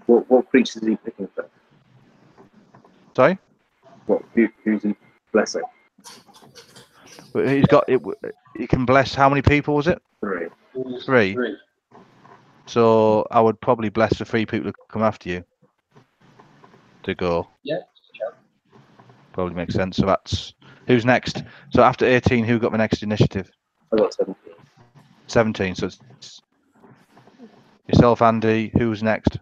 What creatures is he picking for? Sorry? Who's he blessing? He's got it. He can bless how many people was it? 3. 3. So I would probably bless the 3 people who come after you to go. Yeah. Probably makes sense. So that's who's next. So after 18, who got the next initiative? I got 17. 17. So it's yourself, Andy. Who's next?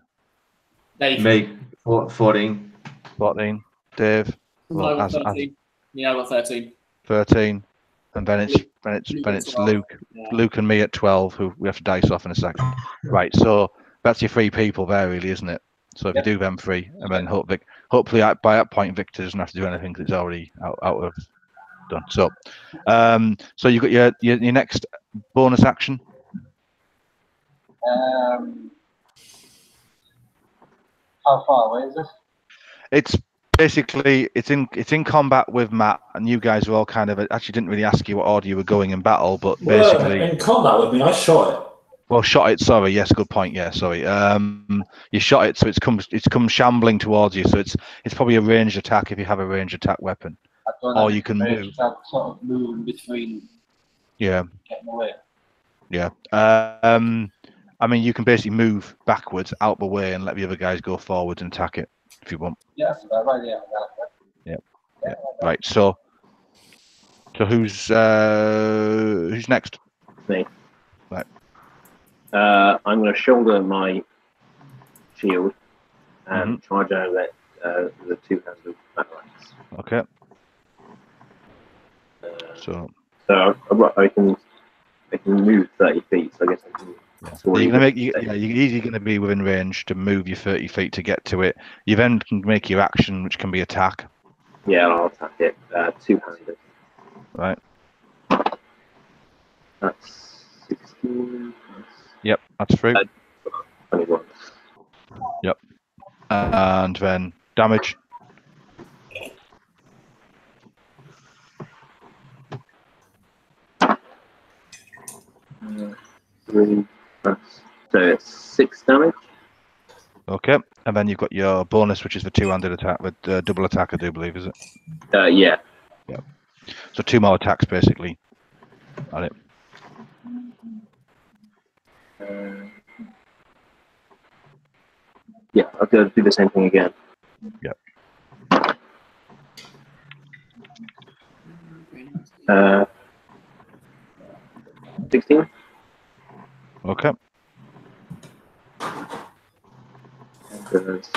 Dave. Me. 14. 14. Dave. I got 13. Yeah, I got 13. 13. And then it's Luke. Yeah. Luke and me at 12, who we have to dice off in a second. Right. So that's your 3 people there, really, isn't it? So if you do them 3, and then hopefully by that point Victor doesn't have to do anything because it's already out of done. So, so you got your next bonus action. How far away is this? It's basically it's in combat with Matt, and you guys are all kind of actually didn't really ask you what order you were going in battle, but basically in combat with me, I shot it. Well, shot it. Sorry, yes, good point. Yeah, sorry. You shot it, so it's come shambling towards you. So it's probably a ranged attack if you have a ranged attack weapon, or you can move. Sort of move between. Yeah. Getting away. Yeah. I mean, you can basically move backwards out the way and let the other guys go forward and attack it if you want. Yeah, right. Yeah. Right. So who's next? Me. Right. I'm going to shoulder my shield and charge over the 2 hands of battle axe. Okay. So I can move 30 feet. So I guess I can. you're easily going to be within range to move your 30 feet to get to it. You then can make your action, which can be attack. Yeah, I'll attack it. Two-handed. Right. That's 16. Yep, that's through. 21. Yep. And then damage. Three. So it's 6 damage. Okay. And then you've got your bonus, which is the two-handed attack, with double attack, I do believe, is it? Yeah. Yeah. So 2 more attacks, basically. On it. Yeah, I'll go do the same thing again. Yep. 16. Okay. And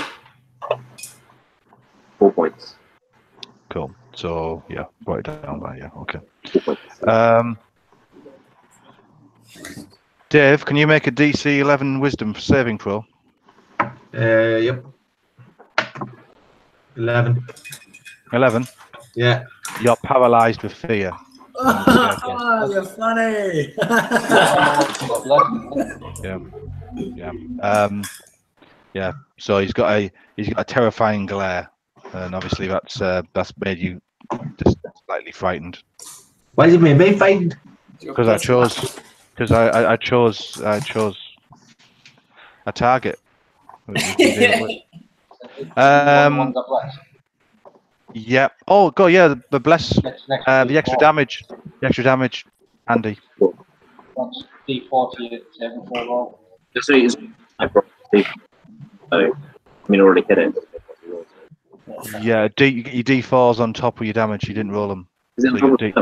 4 points. Cool. So yeah, write it down there. Yeah. Okay. 4 points. Dave, can you make a DC 11 Wisdom saving throw? Yep. 11. 11. Yeah. You're paralysed with fear. You're funny. Yeah. Yeah. Yeah. So he's got a terrifying glare, and obviously that's made you just slightly frightened. Why has it made me frightened? Because I chose a target. Yeah. Oh god, yeah, the bless, the extra damage, Andy. That's D40 at 7 for a roll. So he's, I mean, already hit it. Yeah, your D4s on top of your damage. You didn't roll them. Is it So your D,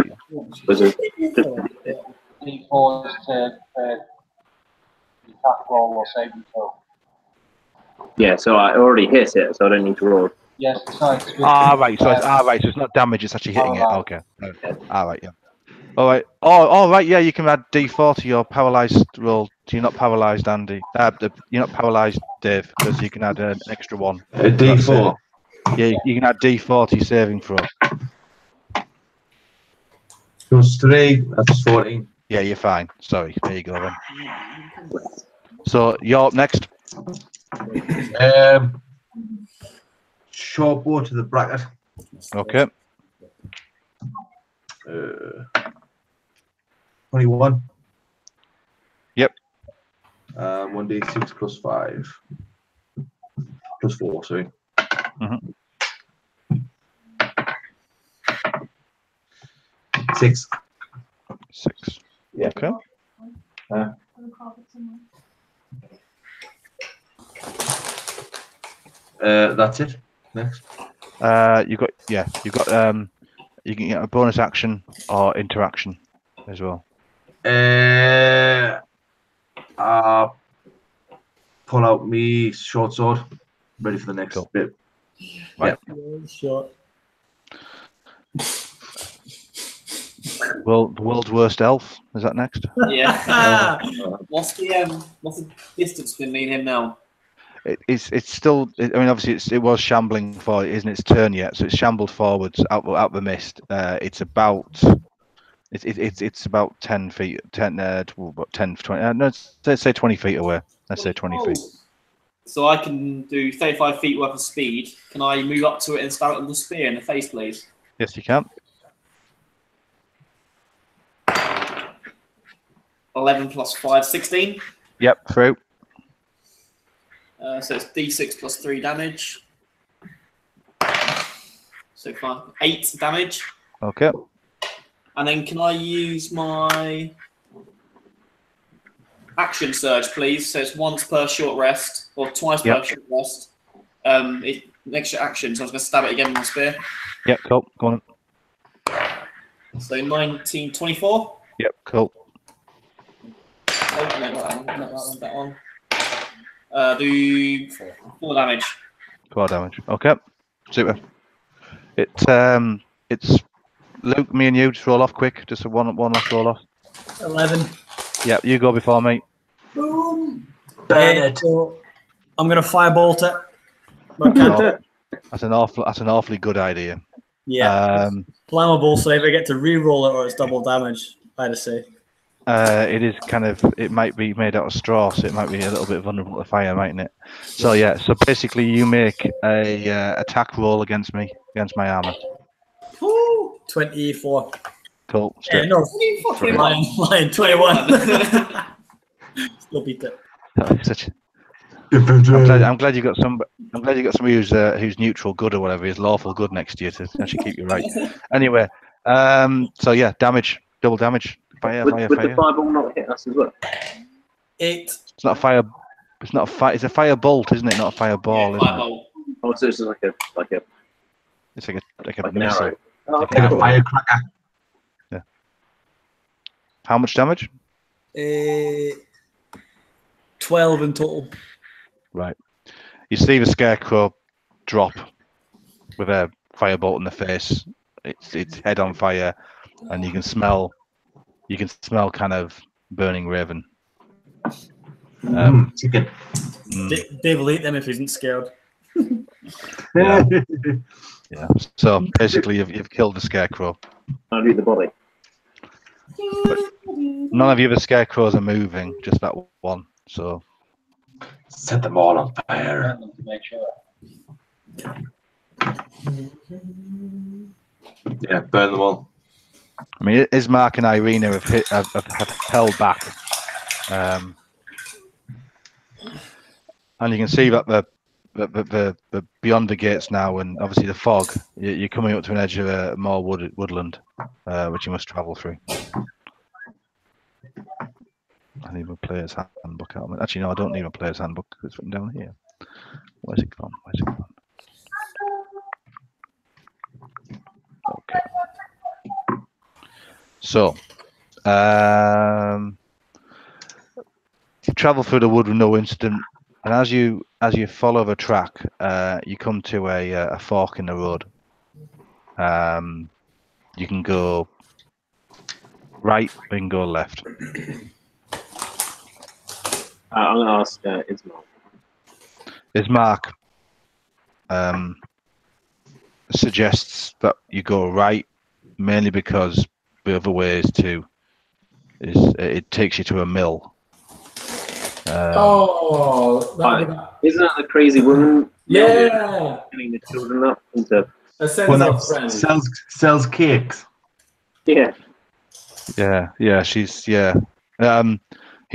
was it D4 is to attack roll or saving throw. Yeah, so I already hit it, so I don't need to roll. Yes, sorry. right. So it's not damage. It's actually hitting it. Okay. Right. Yeah. All right. Oh, right. Yeah, you can add D4 to your paralyzed roll. So you're not paralyzed, Andy. You're not paralyzed, Dave, because you can add an extra one. A D4. Yeah, you can add D4 to your saving throw. Plus 3. That's 14. Yeah, you're fine. Sorry. There you go then. So you're up next. Short bow to the bracket. Okay. 21. Yep. 1d6 plus 5. Plus 4, sorry. Mm-hmm. 6. 6. Yeah. Okay. That's it. Next. You can get a bonus action or interaction as well. Pull out me short sword. Ready for the next bit. Right. Yeah. Short. Well, the world's worst elf. Is that next? Yeah. What's the distance between me and him now? It's still. I mean, obviously, it was shambling forward. It isn't its turn yet, so it's shambled forwards out the mist. It's about. It's about 10 feet. 10. 10, 20. No, let's say 20 feet away. Let's say 20 feet. So I can do 35 feet worth of speed. Can I move up to it and stab it with the spear in the face, please? Yes, you can. 11 plus 5, 16. Yep, through. So it's D6 plus 3 damage. So far, 8 damage. Okay. And then can I use my action surge, please? So it's once per short rest, or twice per short rest. It's an extra action, so I was going to stab it again with my spear. Yep, cool. Go on. So 19, 24. Yep, cool. Oh, no, not that one. Do 4 damage. 4 damage. Okay, super. It's Luke, me and you just roll off quick. Just a one last roll off. 11. Yeah, you go before me. Boom. So I'm gonna firebolt it. That's an awfully good idea. Yeah. Flammable, so either get to re-roll it or it's double damage, I'd say. It is kind of, it might be made out of straw, so it might be a little bit vulnerable to fire, mightn't it? So yeah, so basically you make a attack roll against me, against my armor. Woo! 24. Cool. Yeah, no, lying 21. Still beat it. I'm glad you got some. I'm glad you got somebody who's neutral good or whatever, is lawful good next to you to actually keep you right. Anyway, so yeah, damage, double damage. Fire. Would the fireball not hit us as well? 8. It's not a fire. It's not a fire. It's a fire bolt, isn't it? Not a fireball, isn't it? Oh, so it's like a It's like a an missile. arrow. Oh, Like okay, an cool. arrow. Firecracker. Yeah. How much damage? 12 in total. Right. You see the scarecrow drop with a firebolt in the face. It's head on fire, and you can smell kind of burning raven. Chicken. Dave will eat them if he isn't scared. Yeah. Yeah. So basically, you've killed the scarecrow. I'll eat the body. But none of the other scarecrows are moving, just that one. So set them all on fire. To make sure. Yeah, burn them all. I mean, Ismark and Irina have held back, and you can see that the beyond the gates now, and obviously the fog. You're coming up to an edge of more woodland, which you must travel through. I need a player's handbook out. Actually, no, I don't need a player's handbook because it's written down here. Where's it gone? Okay. So, you travel through the wood with no incident, and as you follow the track, you come to a fork in the road. You can go right, or you can go left. I'm going to ask Ismark suggests that you go right, mainly because the other way is it takes you to a mill. isn't that the crazy woman? Yeah. Getting the children up into. Sells cakes. Yeah. Yeah. She's He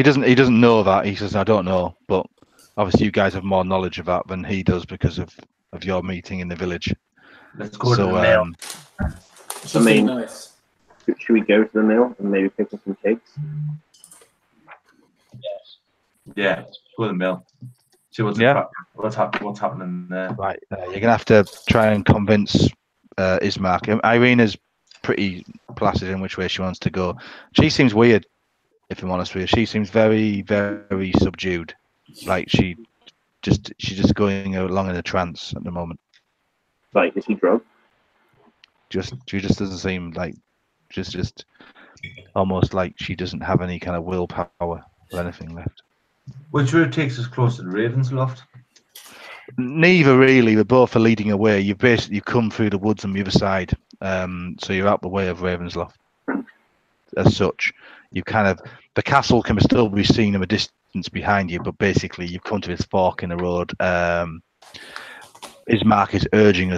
doesn't know that. He says, I don't know, but obviously you guys have more knowledge of that than he does because of your meeting in the village. Let's go to the mill. I mean, nice. Should we go to the mill and maybe pick up some cakes? Yes. Yeah, go to the mill. See what's happening there. Right, you're gonna have to try and convince Ismark. Irina's pretty placid in which way she wants to go. She seems weird, if I'm honest with you. She seems very, very subdued. Like she's just going along in a trance at the moment. Like, is she drugged? She just doesn't seem like just almost like she doesn't have any kind of willpower or anything left. Which route takes us closer to Ravensloft? Neither really. They're both are leading away. You've come through the woods on the other side, so you're out the way of Ravensloft. As such, the castle can still be seen in a distance behind you, but basically you've come to this fork in the road. Ismark is urging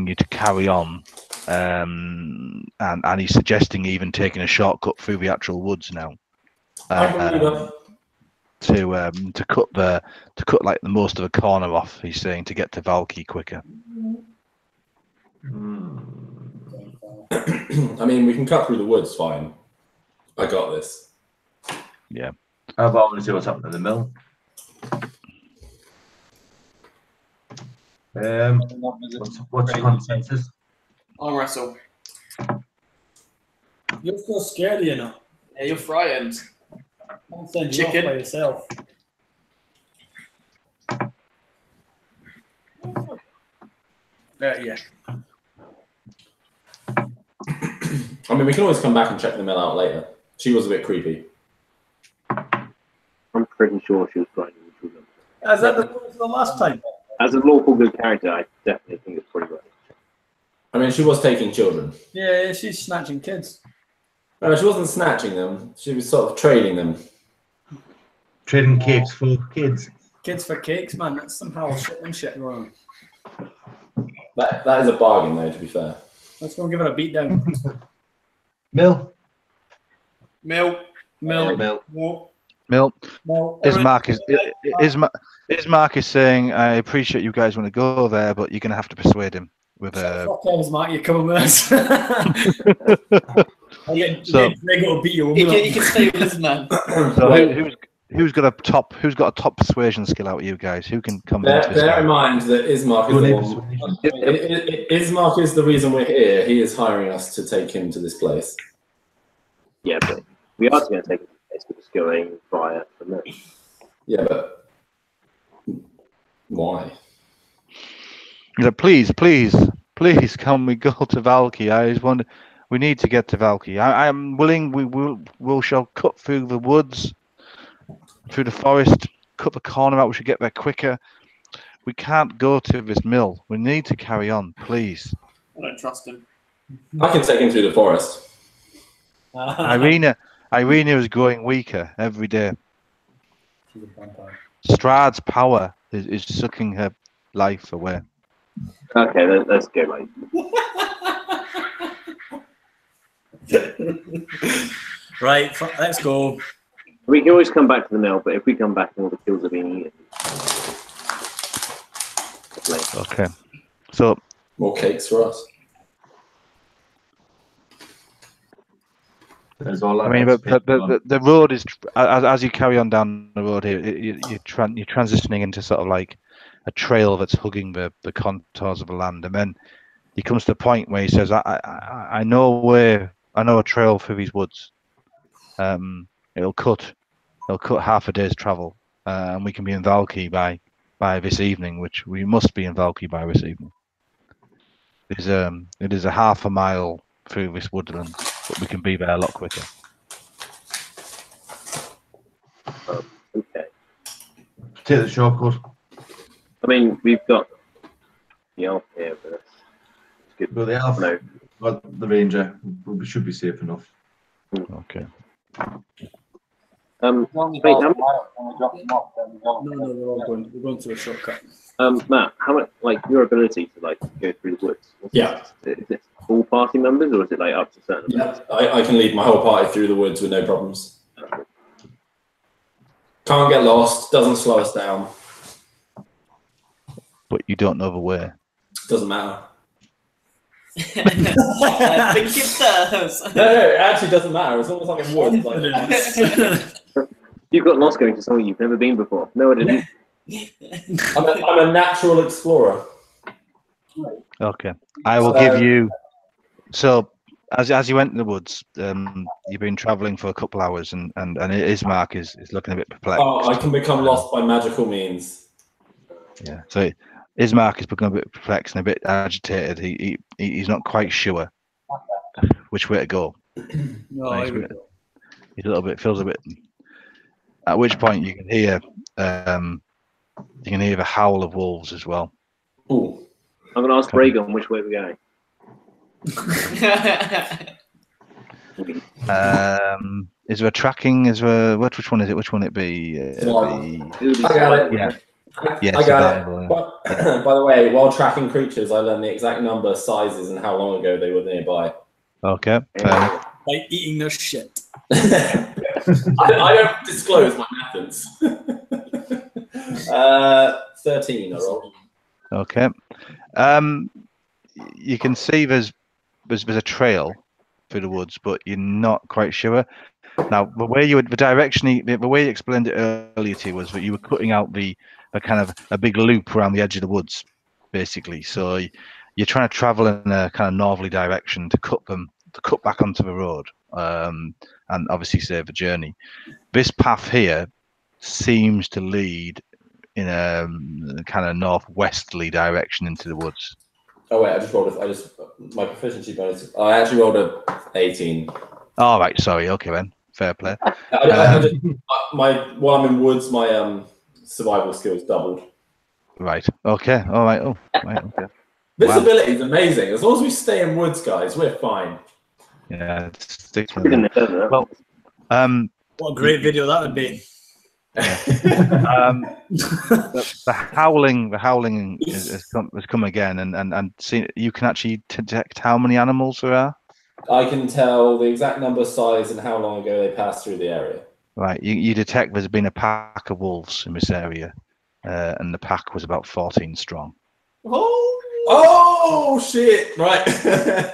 you to carry on, and he's suggesting even taking a shortcut through the actual woods now. To cut like the most of the corner off. He's saying to get to Valky quicker. I mean, we can cut through the woods, fine. I got this. Yeah. How about we see what's happening in the mill? What's the consensus? I'll wrestle. You're so scared, you know. Yeah, you're frightened. Don't send you off by yourself. Yeah. I mean, we can always come back and check the mill out later. She was a bit creepy. I'm pretty sure she was trying to recruit them. Is that the last time? As a lawful good character, I definitely think it's pretty right. I mean, she was taking children. Yeah, she's snatching kids. No, she wasn't snatching them. She was sort of trading them. Trading cakes for kids. Kids for cakes, man. That's some Hal Shipman shit going on. That is a bargain, though, to be fair. Let's go and give her a beat down. Mill. Mill. Ismark is saying, I appreciate you guys want to go there, but you're going to have to persuade him with a. Fuck Ismark, you're coming with us. Gregor will beat you. He can stay with this man. So who's got a top persuasion skill out of you guys? Who can come? Bear in mind that Ismark is the one. Ismark is the reason we're here. He is hiring us to take him to this place. Yeah, but we are going to take it to the place, but just going via from there. Yeah, but why? Please, can we go to Valky? I just wonder. We need to get to Valky. I am willing. We shall cut through the woods, through the forest, cut the corner out. We should get there quicker. We can't go to this mill. We need to carry on, please. I don't trust him. I can take him through the forest. Irina is growing weaker every day. Strahd's power is sucking her life away. Okay, let's go, mate. Right, let's go. We can always come back to the mill, but if we come back and all the kills are being eaten. Okay. So more cakes for us. I mean, but the road is as you carry on down the road here, you're transitioning into sort of like a trail that's hugging the contours of the land, and then he comes to the point where he says, "I know a trail through these woods. It'll cut half a day's travel, and we can be in Valky by this evening, which we must be in Valky by this evening. It is a half a mile through this woodland, but we can be there a lot quicker." Okay. Take the shortcut. I mean, we've got the elf here, but it's good. Well, the elf, well, the ranger, we should be safe enough. Okay. Wait, No, we're all going. We're going through a shortcut. Matt, how much, like, your ability to like go through the woods? Yeah. Is it all party members, or is it like up to certain? Yeah, I can lead my whole party through the woods with no problems. Can't get lost. Doesn't slow us down. But you don't know the way. Doesn't matter. I think it does. No, it actually doesn't matter. It's almost like a woods. Like You've got lost going to somewhere you've never been before. No, I didn't. I'm a natural explorer. Okay, I will give you. So, as you went in the woods, you've been travelling for a couple hours, and Ismark is looking a bit perplexed. Oh, I can become lost by magical means. Yeah. So Ismark is becoming a bit perplexed and a bit agitated. He's not quite sure which way to go. No, He's a little bit feels a bit. At which point you can hear the howl of wolves as well. Ooh. I'm going to ask Bragon which way we're going. Is there a tracking? Is there which one is it? Which one it be? I got it. Yeah. Yeah, I got it. By the way, while tracking creatures, I learned the exact number, sizes, and how long ago they were nearby. Okay. Like eating their shit. I don't disclose my methods. 13, I rolled. Okay. You can see there's a trail through the woods, but you're not quite sure. Now, the way you explained it earlier to you was that you were cutting out a kind of a big loop around the edge of the woods, basically. So you're trying to travel in a kind of northerly direction to cut back onto the road, and obviously save the journey. This path here seems to lead in a kind of northwesterly direction into the woods. Oh wait, my proficiency bonus. I actually rolled a 18. All right, sorry. Okay then, fair play. While I'm in woods, my survival skills doubled. Right. Okay. All right. Oh, right. Okay. Visibility is amazing. As long as we stay in woods, guys, we're fine. Yeah, Well, What a great video that would be. The howling has come again, and see, you can actually detect how many animals there are. I can tell the exact number, size, and how long ago they passed through the area. Right, you detect there's been a pack of wolves in this area, and the pack was about 14 strong. Oh shit! Right. Can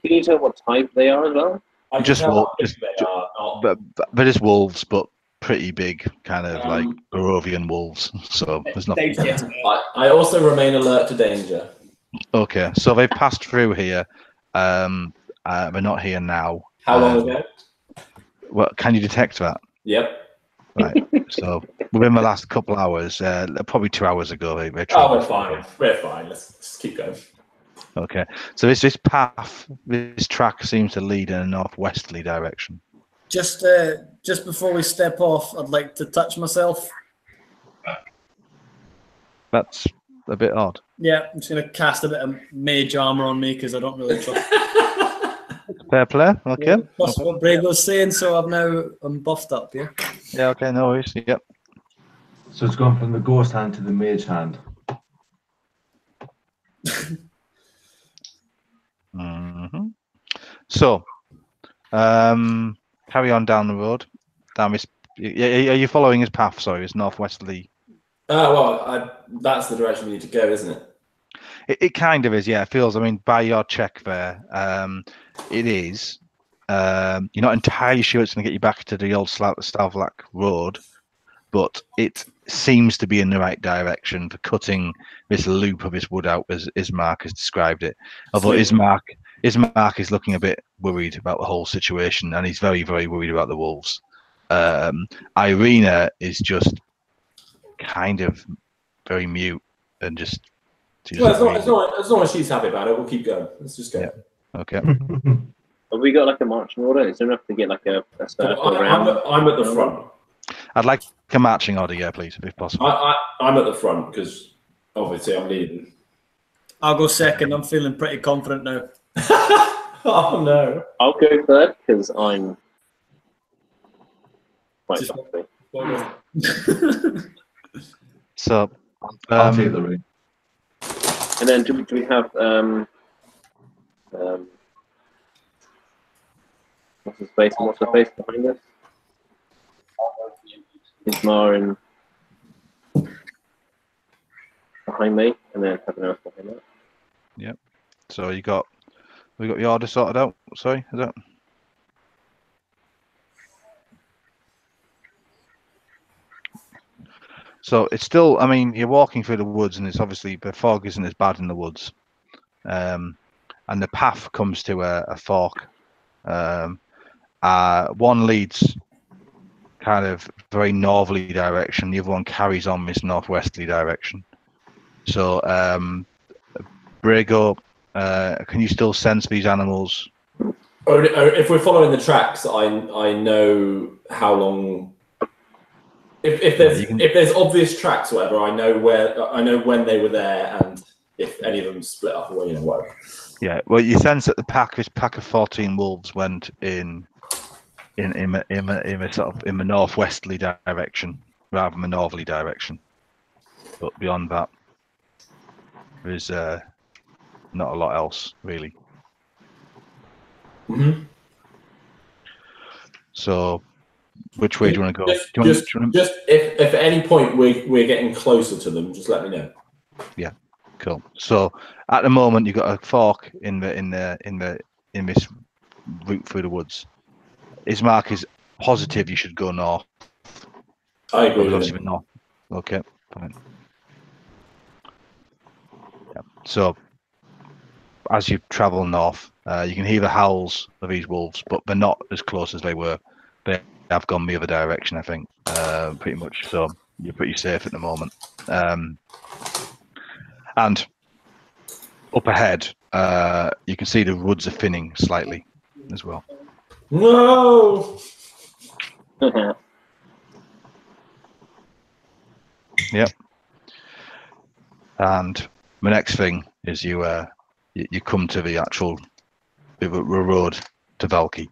you tell what type they are as well? But it's wolves, but pretty big, kind of like Barovian wolves. So there's nothing. I also remain alert to danger. Okay, so they've passed through here. They're not here now. How long ago? Well, can you detect that? Yep. Right. So within the last couple hours, probably 2 hours ago, they we're fine. We're fine. Let's just keep going. Okay. So this track seems to lead in a northwesterly direction. Just before we step off, I'd like to touch myself. That's a bit odd. Yeah, I'm just going to cast a bit of mage armor on me because I don't really trust. Fair play. Okay. Yeah, plus what Brago's saying, so I'm buffed up. Yeah. Yeah. Okay. No worries. Yep. So it's gone from the ghost hand to the mage hand. So, carry on down the road. Down this. Are you following his path? Sorry, it's northwesterly. That's the direction we need to go, isn't it? It kind of is, yeah. It feels. I mean, by your check there, it is. You're not entirely sure it's going to get you back to the old Stavlak road, but it seems to be in the right direction for cutting this loop of this wood out, as Ismark has described it. Although Ismark is looking a bit worried about the whole situation, and he's very, very worried about the wolves. Irina is just kind of very mute and just. Well, as long as she's happy about it, we'll keep going. Let's just go. Yeah. Okay. Have we got like a marching order? Is there enough to get like a circle around? I'm at the front. I'd like a marching order, yeah, please, if possible. I'm at the front because obviously I'm leading. I'll go second. I'm feeling pretty confident now. Oh no! I'll go third because I'm quite something. So, I'll take the ring. And then do we have what's the space behind us? Ismar and behind me, and then everyone else behind that. Yep. So we got your order sorted out. Sorry, is that? So it's still. I mean, you're walking through the woods, and it's obviously the fog isn't as bad in the woods, and the path comes to a fork. One leads kind of very northerly direction. The other one carries on this northwesterly direction. So, Brago, can you still sense these animals? If we're following the tracks, I know how long. If there's obvious tracks or whatever, I know when they were there and if any of them split up or whatever. Yeah, well, you sense that this pack of 14 wolves went in the northwesterly direction rather than the northerly direction. But beyond that, there is not a lot else really. Mm-hmm. So, which way do you want to go? Just if at any point we're getting closer to them, just let me know. Yeah, cool. So at the moment you've got a fork in this route through the woods. Ismark is positive you should go north. I agree with him. North. Okay, fine. Yeah. So as you travel north, you can hear the howls of these wolves, but they're not as close as they were. They have gone the other direction, I think, pretty much. So you're pretty safe at the moment. And up ahead, you can see the woods are thinning slightly as well. No. Yep. And the next thing is you come to the actual road to Valky.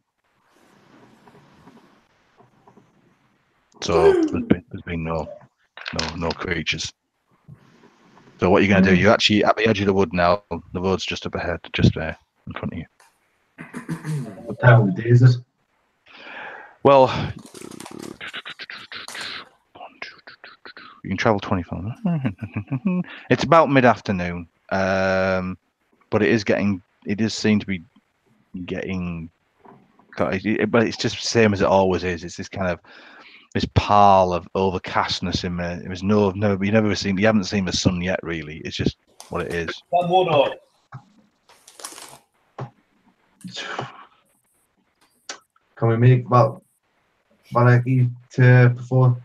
So there's been no creatures. So what you're going to do? You're actually at the edge of the wood now. The road's just up ahead, just there in front of you. What time of the day is it? Well, you can travel 25. It's about mid-afternoon, but it does seem to be getting. But it's just the same as it always is. It's this kind of this pile of overcastness in there. There's you haven't seen the sun yet, really. It's just what it is. One more door. Can we make Valaki to before?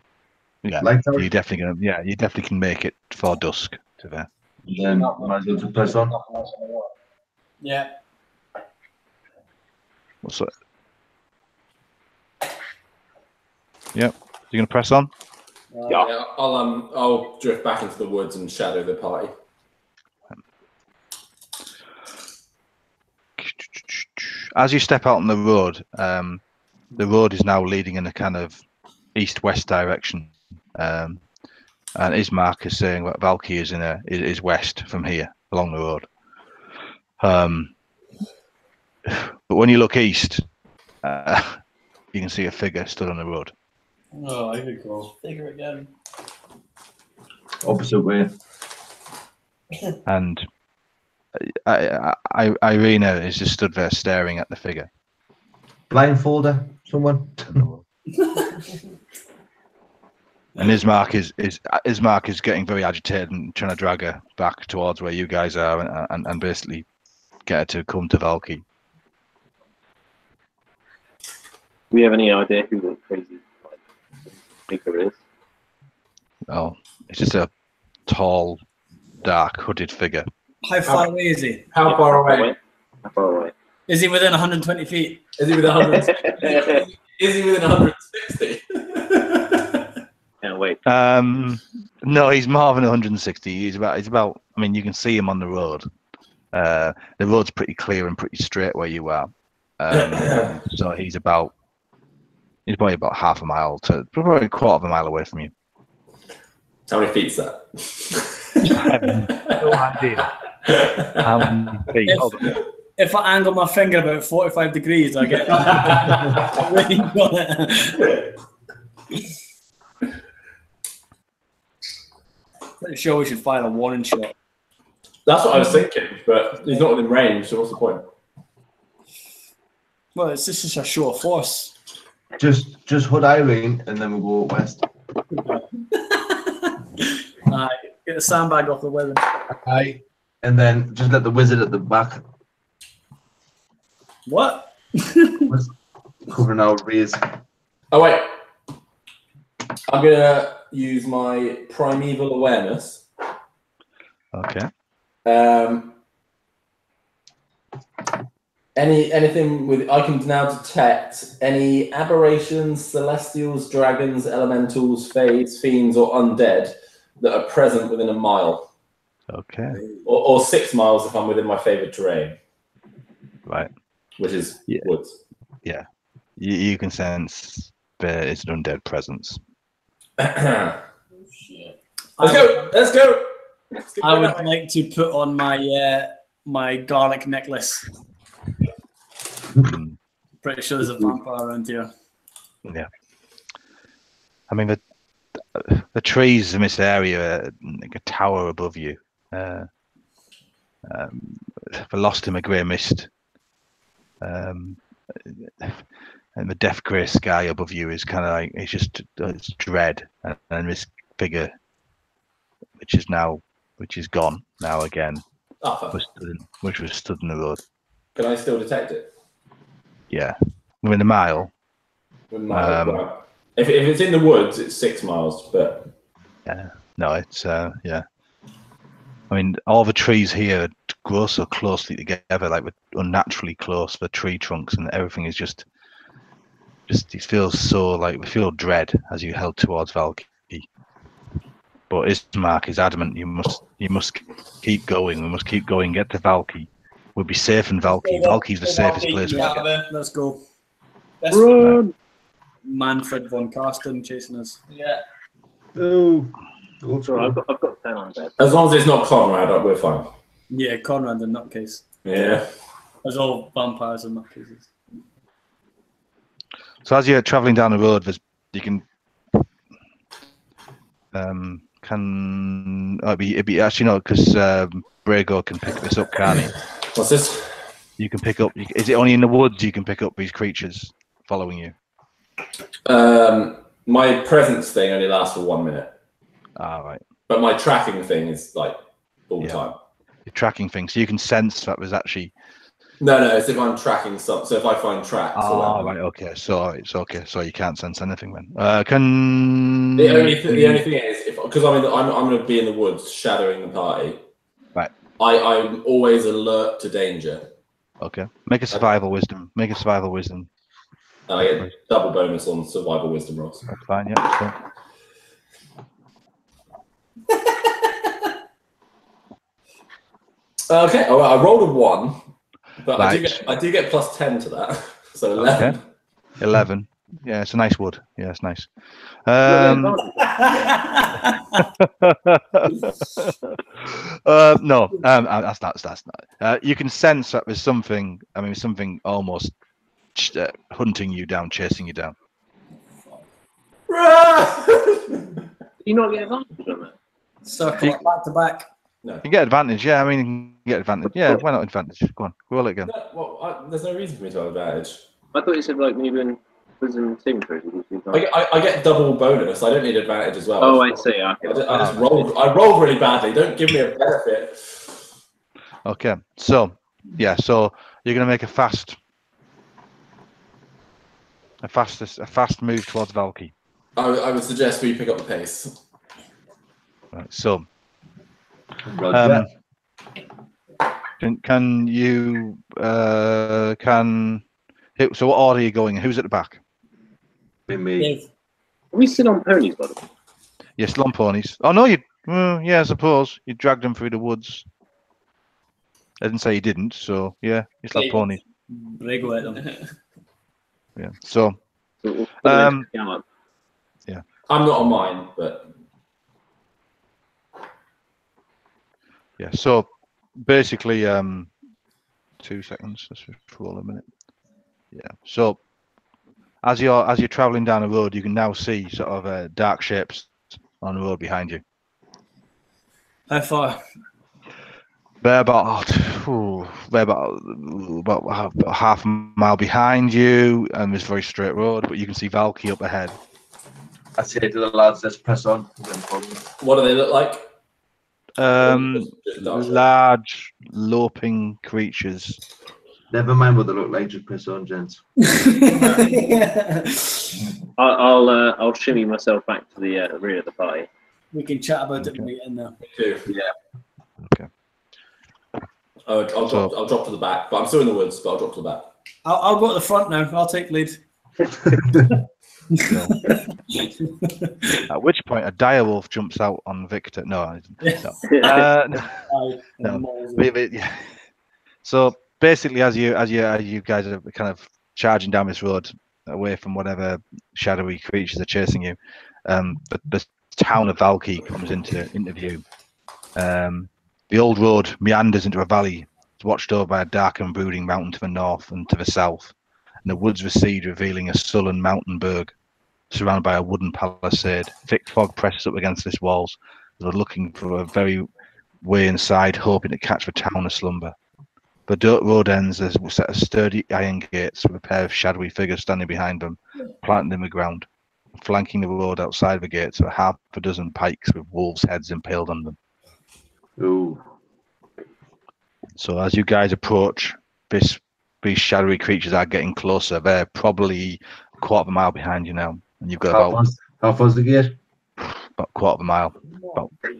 Yeah, Lights out? you definitely can make it for dusk to there. Then might as well just press on. Yeah. What's that? Yep. You gonna press on? Yeah, I'll drift back into the woods and shadow the party. As you step out on the road is now leading in a kind of east-west direction, and Ismark is saying that Valky is west from here along the road. But when you look east, you can see a figure stood on the road. Oh, here we go. Figure again. Opposite way. And Irina is just stood there staring at the figure. Blindfolder, someone. And Ismark is getting very agitated and trying to drag her back towards where you guys are and basically get her to come to Valky. Do we have any idea who the crazy figure is? Oh, it's just a tall, dark, hooded figure. How far away is he? How far away? How far away? Is he within 120 feet? Is he within 160? Is he within 160? Can't wait. No, he's more than 160. He's about. I mean, you can see him on the road. The road's pretty clear and pretty straight where you are. So he's probably about half a mile to probably a quarter of a mile away from you. How many feet's that? I have no idea. How many feet? If I angle my finger about 45 degrees, I get a range on it. Pretty sure we should fire a warning shot. That's what I was thinking, but he's not within range, so what's the point? Well, it's just a show of force. Just hood Irene, and then we'll go west. Get the sandbag off the weapon. Aye. And then just let the wizard at the back. What? Covering our rears. Oh, wait. I'm going to use my primeval awareness. Okay. Anything with I can now detect any aberrations, celestials, dragons, elementals, fays, fiends, or undead that are present within a mile. Okay. Or 6 miles if I'm within my favorite terrain. Right. Which is woods. Yeah. You can sense there is an undead presence. Let's go. Let's go. I would like to put on my my garlic necklace. Pretty sure there's a vampire around here. Yeah. I mean, the trees in this area like a tower above you. They're lost in the grey mist. And the death grey sky above you is kind of like it's dread, and this figure, which is gone now again, which was stood in the road. Can I still detect it? Yeah, within a mile. If it's in the woods, it's 6 miles, but yeah, no, it's yeah. I mean, all the trees here grow so closely together, like unnaturally close. The tree trunks and everything is just it feels so like we feel dread as you head towards Valky. But Ismark is adamant. You must keep going. We must keep going. Get to Valky. We'll be safe in Valky. Valky's the safest place. Get out of there. Let's go. Run! Manfred von Karsten chasing us. Yeah. Oh. Sorry, I've got 10 on bed. As long as it's not Conrad, we're fine. Yeah, Conrad in that case. Yeah. There's all vampires in that cases. So as you're traveling down the road, you can it'd be actually not because Brago can pick this up, can't he? What's this? You can pick up. Is it only in the woods you can pick up these creatures following you? My presence thing only lasts for 1 minute. Ah, right. But my tracking thing is like all the time. Your tracking thing, so you can sense that was actually. No, it's if I'm tracking something. So if I find tracks. Right. Okay. So it's okay. So you can't sense anything then. Can the only thing is because I'm going to be in the woods shadowing the party. Right. I'm always alert to danger. Okay. Make a survival wisdom. Make a survival wisdom. And I get double bonus on survival wisdom rolls. That's fine. Yeah. Cool. Okay. All right. I rolled a 1. But right. I do get plus 10 to that, so 11. Okay. 11. Yeah, it's a nice wood. Yeah, it's nice. No, that's not. You can sense that there's something. I mean, something almost hunting you down, chasing you down. Do you not get advantage on that? Circle it back to back. No. You can get advantage, yeah. I mean, you can get advantage. Yeah, why not advantage? Go on, roll it again. No, well, there's no reason for me to have advantage. I thought you said like maybe in prison signature. I get double bonus. I don't need advantage as well. Oh, I see. I just rolled. I rolled really badly. Don't give me a benefit. Okay, so yeah, so you're gonna make a fast move towards Valky. I would suggest we pick up the pace. Right, so. Can you so what order are you going? Who's at the back? Me. We sit on ponies, buddy. Yes, on ponies. Oh no, yeah, I suppose you dragged them through the woods. I didn't say you didn't, so yeah, you like ponies. Brago at them. Yeah. So yeah. I'm not on mine, but. Yeah, so basically, 2 seconds. Let's just roll a minute. Yeah. So as you're traveling down the road, you can now see sort of dark shapes on the road behind you. How far? They're about half a mile behind you, and there's a very straight road. But you can see Valky up ahead. I say to the lads, let's press on. What do they look like? Large loping creatures. Never mind what they look like, just press on, gents. I'll shimmy myself back to the rear of the party. We can chat about it when we get in there. Me too. Yeah. Okay. I'll drop to the back, but I'm still in the woods. But I'll drop to the back. I'll go to the front now. I'll take lead. At which point a direwolf jumps out on Victor. No. Yeah. So basically, as you guys are kind of charging down this road away from whatever shadowy creatures are chasing you, the town of Valky comes into view. The old road meanders into a valley. It's watched over by a dark and brooding mountain to the north and to the south. And the woods recede, revealing a sullen mountain berg surrounded by a wooden palisade. Thick fog presses up against its walls as they're looking for a very way inside, hoping to catch the town aslumber. The dirt road ends as a set of sturdy iron gates with a pair of shadowy figures standing behind them, planted in the ground. Flanking the road outside the gates are half a dozen pikes with wolves' heads impaled on them. Ooh. So as you guys approach, these shadowy creatures are getting closer. They're probably a quarter of a mile behind you now, and you've got how far's the gate? About a quarter of a mile.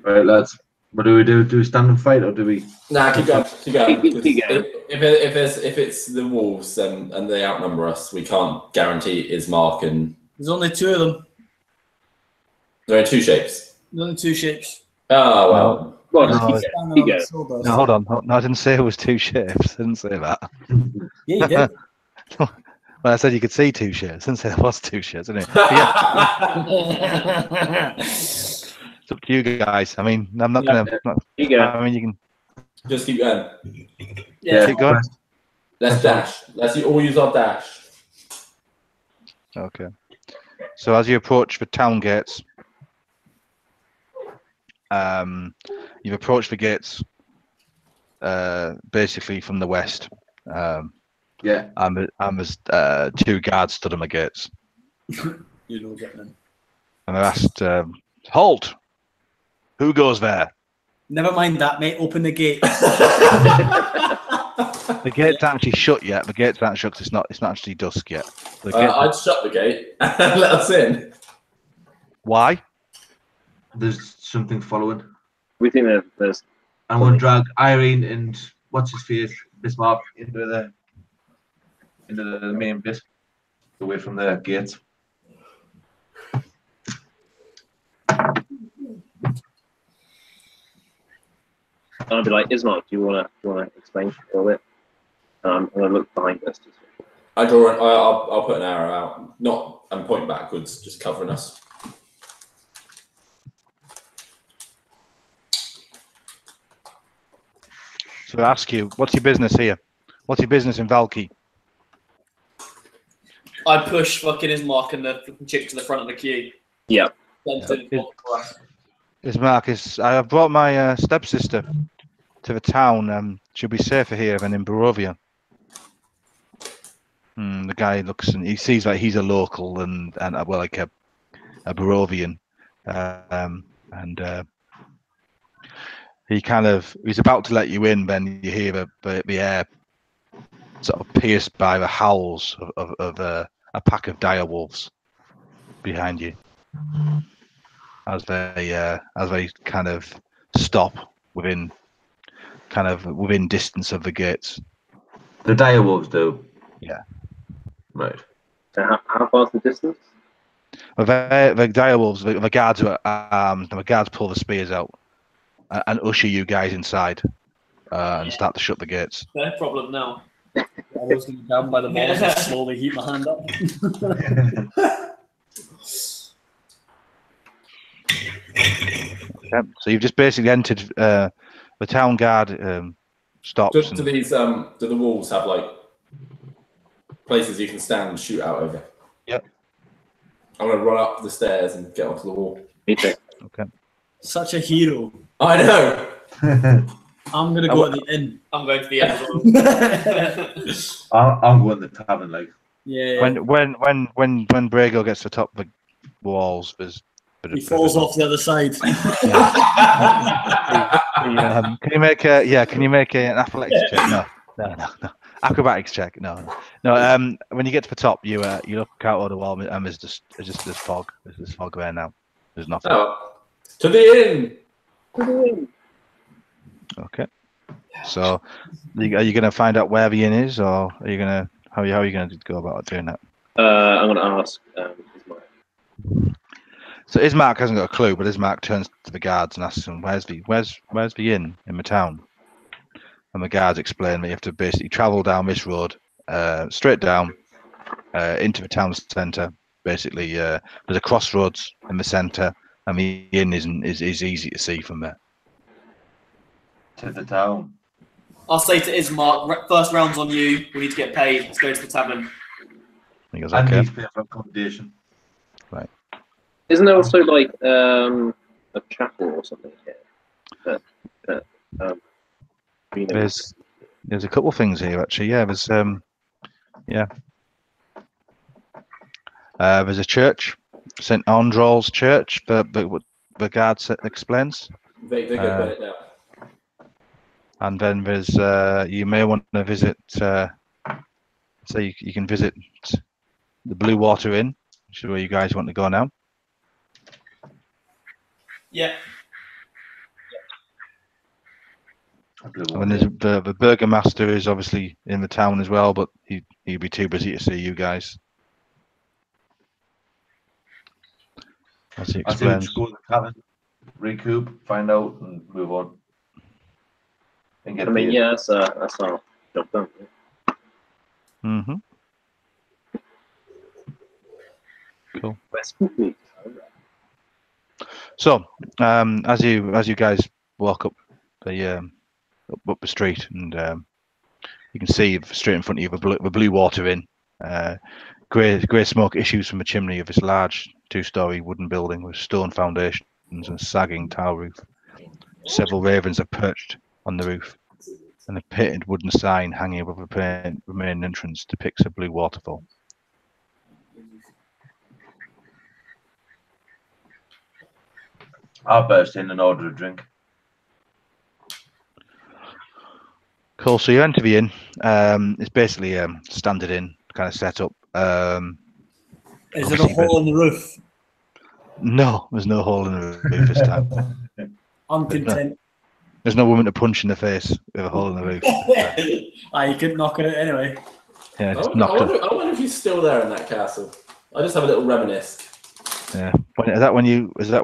Right, lads. What do we do? Do we stand and fight, or do we? Nah, keep going. Keep going. Keep going. If it's the wolves and they outnumber us, we can't guarantee Ismark and. There's only 2 of them. There are 2 shapes. Only two ships. Oh well. Well, No, just Standing keep on the going. shoulders. No, hold on. No, I didn't say it was two ships. I didn't say that. Yeah, you did. Well, I said you could see two ships. I didn't say there was two ships, didn't it? It's up to you guys. I mean, I'm not Yeah. gonna. You go. I mean, you can Just keep going. Yeah. keep going. Let's dash. Let's all use our dash. Okay. So as you approach the town gates, you've approached the gates basically from the west. Yeah. And there's two guards stood on the gates. You know getting in. And I asked, halt! Who goes there? Never mind that, mate. Open the gate. The gate's actually shut yet. The gate's not shut 'cause it's not actually dusk yet. The gate, I'd shut the gate and let us in. why? There's something following. We think that there's. I'm going to drag Irene and what's his face, Bismarck, into the main bit, away from the gate. I'll be like, Ismark, do you wanna explain a little bit? I'm gonna look behind us. I draw. I'll put an arrow out, not and point backwards, just covering us. So I ask you, what's your business here? What's your business in Valky? I push fucking Ismark and the fucking chick to the front of the queue. Yeah. Is Marcus? I have brought my stepsister to the town. She'll be safer here than in Barovia. The guy looks and he sees like he's a local and well, like a Barovian, he's about to let you in. Then you hear the air sort of pierced by the howls of a pack of dire wolves behind you. As they kind of stop within distance of the gates. The dire wolves do. Yeah. Right. So how far's the distance? The dire wolves, the guards are armed, and the guards pull the spears out and usher you guys inside and start to shut the gates. No problem now. I was going to down by the balls and slowly heat my hand up. Okay. So you've just basically entered the town guard stops. Do the walls have like places you can stand and shoot out over? Yep. I'm gonna run up the stairs and get onto the wall. Me too. Okay. Such a hero. I know. I'm going to go at the inn. I'm going to the end as well. I'm going to the tavern, like. Yeah. When Brago gets to the top of the walls, there's He falls off the other side. Can you make an athletics check? No. Acrobatics check? No. When you get to the top, you look out over the wall, and there's just this fog. There's this fog there now. There's nothing. Oh, to the inn. Okay. So, are you going to find out where the inn is, or are you going to how are you going to go about doing that? I'm going to ask Ismark. So Ismark hasn't got a clue, but Ismark turns to the guards and asks them, "Where's the inn in the town?" And the guards explain that you have to basically travel down this road, straight down into the town centre. Basically, there's a crossroads in the centre, and the inn is easy to see from there. To the town. I'll say to Ismark, first round's on you. We need to get paid. Let's go to the tavern. He goes, And "Okay." need to pay for accommodation. Right. Isn't there also like a chapel or something here? There's a couple of things here actually. Yeah, there's there's a church, St. Andrew's Church. The guard explains. They go burn it down. And then there's you may want to visit. So you can visit the Blue Water Inn, which is where you guys want to go now. Yeah. And then there's the burgomaster is obviously in the town as well, but he'd be too busy to see you guys. As he I say we explains. just go to the tavern. recoup, find out, and move on. And get I mean, paid. yeah, that's our job done. Mm-hmm. Cool. Quest complete. So, as you guys walk up the street, and you can see straight in front of you the blue water inn. Grey smoke issues from the chimney of this large 2-story wooden building with stone foundations and sagging tile roof. Several ravens are perched on the roof, and a painted wooden sign hanging above the main entrance depicts a blue waterfall. I'll burst in and order a drink. Cool. So you enter the inn. It's basically a standard inn kind of setup. Is there a hole in the roof? No, there's no hole in the roof this time. I'm content. There's no woman to punch in the face with a hole in the roof. You couldn't knock it out anyway. Yeah, I just wonder, knocked it. I wonder if he's still there in that castle. I just have a little reminisce. Yeah. Is that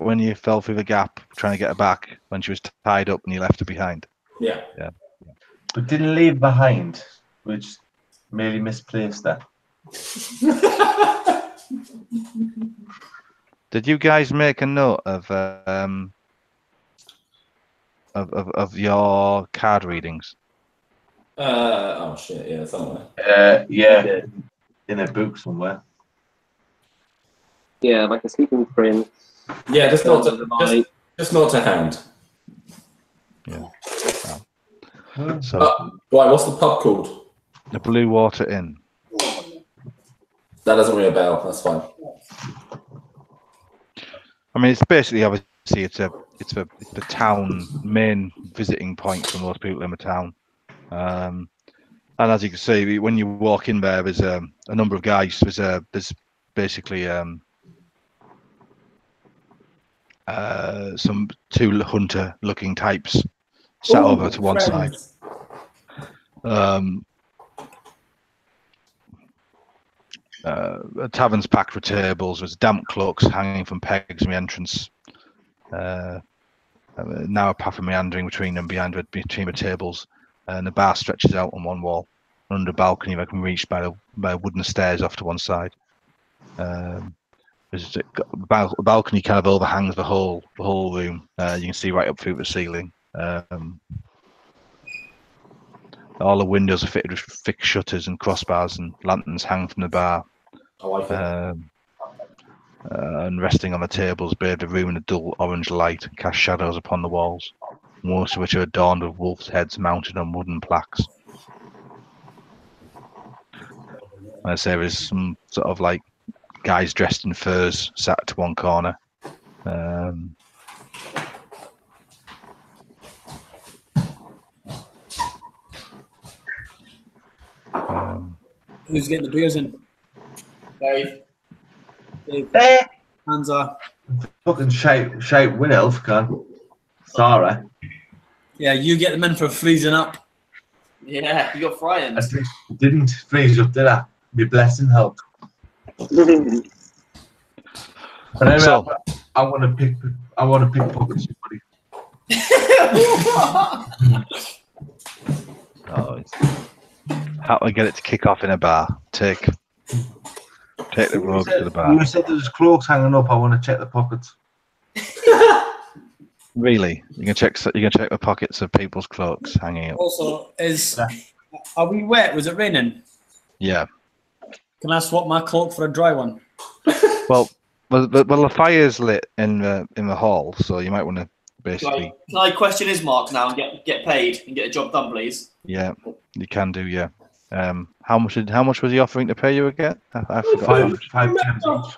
when you fell through the gap trying to get her back when she was tied up and you left her behind? Yeah. Yeah. But didn't leave behind, which merely misplaced that. Did you guys make a note of your card readings? Oh shit! Yeah, somewhere. Yeah, in a book somewhere. Yeah, like a sleeping prince. Yeah, just not to hand. Yeah. So, Right, what's the pub called? the Blue Water Inn. That doesn't ring a bell. That's fine. I mean, it's basically obviously it's the town main visiting point for most people in the town. And as you can see, when you walk in there, there's a number of guys. There's basically some 2 hunter-looking types sat over to one side. A tavern's packed for tables. There's damp cloaks hanging from pegs in the entrance. Now a path of meandering between them between the tables, and the bar stretches out on one wall. Under a balcony that can be reached by wooden stairs off to one side. There's a balcony kind of overhangs the whole room. You can see right up through the ceiling. All the windows are fitted with thick shutters and crossbars, and lanterns hang from the bar. I like it. And resting on the tables, bathe the room in a dull orange light and cast shadows upon the walls, most of which are adorned with wolves' heads mounted on wooden plaques. I say there's some sort of like guys dressed in furs sat to one corner. Who's getting the beers in? Dave. Hands are. Fucking shout Win Elf can. Sarah. Yeah, you get them in for freezing up. Yeah, you got frying. I didn't freeze up, did I? My blessing helped. But anyway, So- I want to pick pocket somebody. How do I get it to kick off in a bar? Take the road to the bar. You said there's cloaks hanging up. I want to check the pockets. Really? You can check the pockets of people's cloaks hanging up. Also, are we wet? Was it raining? Yeah. Can I swap my cloak for a dry one? Well, the fire's lit in the hall, so you might want to basically. Can I question his mark now and get paid and get a job done, please? Yeah, you can do. Yeah. How much was he offering to pay you again? I forgot. Five gems each.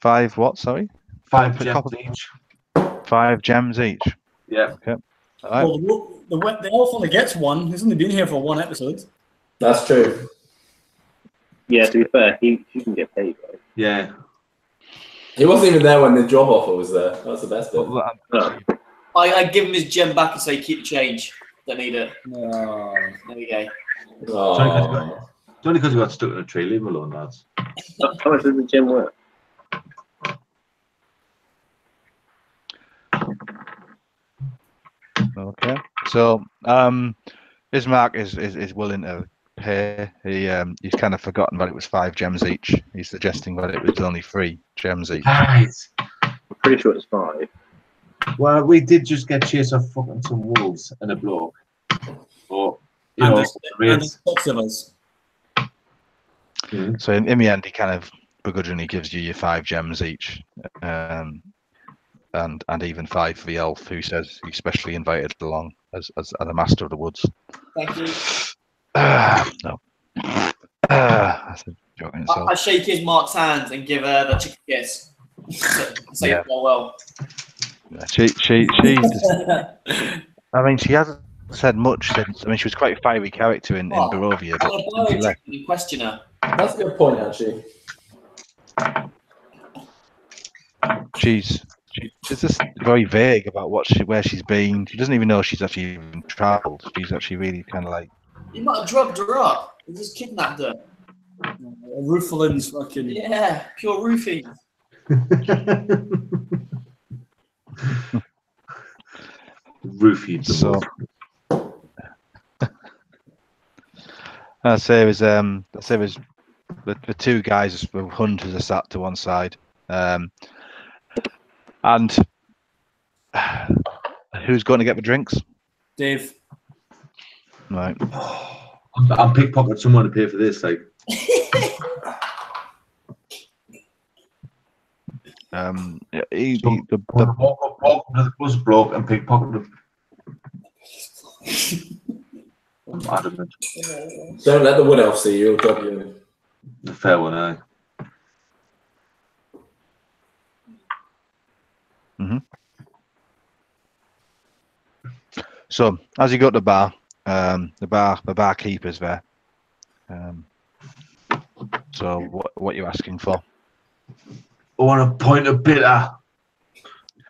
Five what? Sorry. 5 gems each. 5 gems each. Yeah. Okay. All right. Well, the elf only gets one. He's only been here for 1 episode. That's true. Yeah, to be fair, he can get paid, right? Yeah. He wasn't even there when the job offer was there. That's the best bit. I give him his gem back and say keep the change. Don't need it. No. There we go. Oh. It's only because we got stuck in a tree. Leave him alone, lads. How much does the gem worth? Okay. So Ismark is willing to pay. He's kind of forgotten that it was 5 gems each. He's suggesting that it was only 3 gems each. Guys, I'm pretty sure it's 5. well, we did just get chased off fucking some wolves and a bloke. But, you know, And rates. there's 6 of us. So in the end, he kind of begrudgingly gives you your 5 gems each, and even 5 for the elf who says he's specially invited along as a master of the woods. Thank you. No. That's a joke in itself. I shake his Mark's hand and give her the chicken kiss. Say Yeah. farewell. Yeah, she I mean, she hasn't said much since. I mean, she was quite a fiery character in Barovia, but since she left. Question her. That's a good point, actually. She's just very vague about where she's been. She doesn't even know she's actually even travelled. She's actually really kind of like. He might have drugged her up. He just kidnapped her. Roofalin's fucking. Yeah, pure roofing. Roofied them. So I'd say it was the 2 guys, the hunters, are sat to one side, and who's going to get the drinks? Dave. Right. I'm pickpocketing someone to pay for this, like. Walk up to the bus bloke and pickpocket him. I'm adamant. Don't let the wood elf see you. He'll drop you. The fair one, aye. So as you go to the bar, the barkeeper's there. So what are you asking for? I want a pint of bitter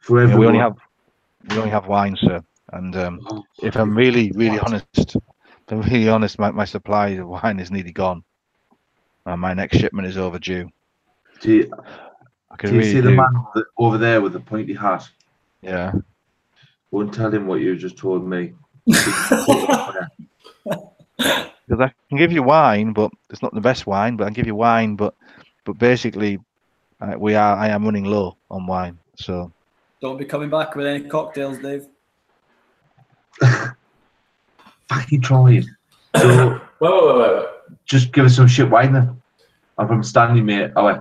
for everyone. We only have wine, sir. And if I'm really honest, my supply of wine is nearly gone, and my next shipment is overdue. Do you see the man over there with the pointy hat? Yeah. Won't tell him what you just told me. Because I can give you wine, but it's not the best wine. But I can give you wine, but basically, I am running low on wine. So Don't be coming back with any cocktails, Dave. Fucking trying. So, wait. Just give us some shit wine then. I'm from Stanley, mate. Oh, wait.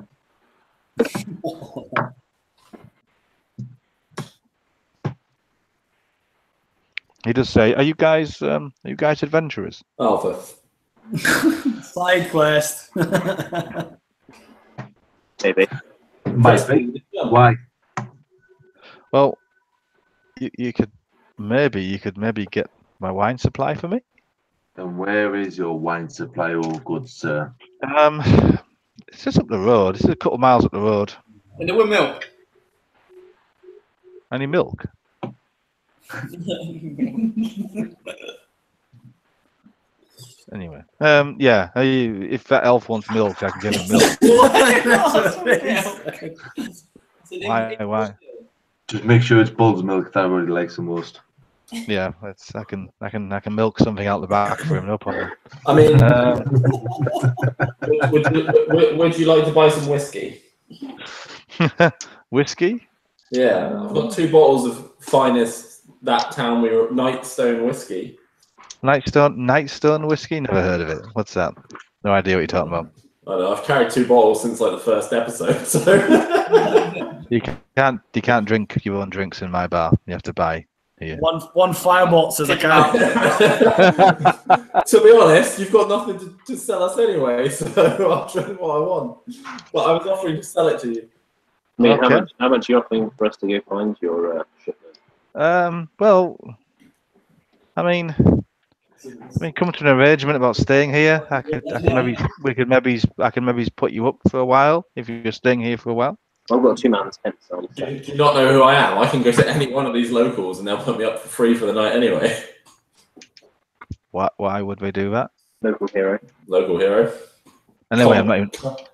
he does say, "Are you guys adventurers?" Oh, Side quest. Maybe. Might be. Why? Well, you could maybe get my wine supply for me. And where is your wine supply, all good sir? It's just up the road. It's a couple of miles up the road. And there were milk. Any milk? Anyway, yeah. If that elf wants milk, I can get him milk. Why? Just make sure it's bull's milk that everybody likes the most. Yeah, I can milk something out the back for him, no problem. I mean, would you like to buy some whiskey? Whiskey? Yeah, I've got 2 bottles of finest that town we were Nightstone whiskey. Nightstone whiskey? Never heard of it. What's that? No idea what you're talking about. I don't know. I've carried 2 bottles since like the first episode. So you can't drink your own drinks in my bar. You have to buy here. One firebolt says I can't. To be honest, you've got nothing to sell us anyway, so I'll drink what I want. But I was offering to sell it to you. I mean, Okay. how much are you offering for us to go find your shipment? Well, I mean, come to an arrangement about staying here. I can maybe put you up for a while if you're staying here for a while. I've got 2-man tent. So Do you not know who I am? I can go to any one of these locals and they'll put me up for free for the night anyway. Why would they do that? Local hero. Local hero. Anyway, I'm not even.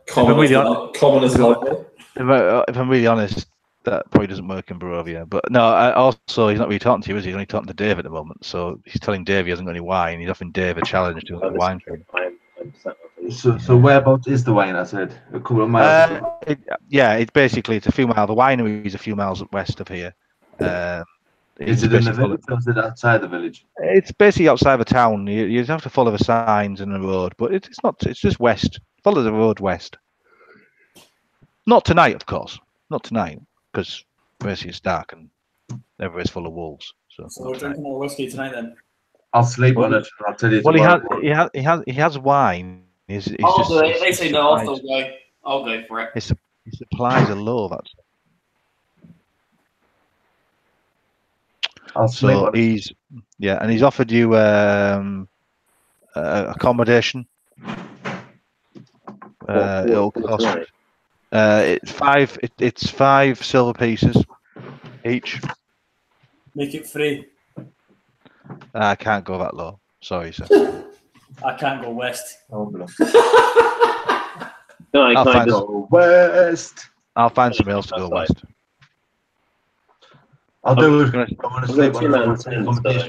Common as lovely. If I'm really honest, that probably doesn't work in Barovia. But no, also he's not really talking to you, is he? He's only talking to Dave at the moment. So he's telling Dave he hasn't got any wine. He's offering Dave a challenge to look at wine for him. So whereabouts is the wine? I said a couple of miles. It's basically it's a few miles. The winery is a few miles west of here. Is it in the village or is it outside the village? It's basically outside the town. You have to follow the signs and the road, but it's not. It's just west. Follow the road west. Not tonight, of course. Not tonight, because basically it's dark and everywhere's full of wolves. So we're drinking more whiskey tonight then. I'll sleep on it. I'll tell you. Well, he has wine. He's just, they say no. I'll still go. I'll go for it. His supplies are low. That's. So he's and he's offered you accommodation. It'll cost. It's 5 silver pieces each. Make it free. I can't go that low. Sorry, sir. I can't go west. No, I can't go west. I'll find somebody else to go west. I'll do it.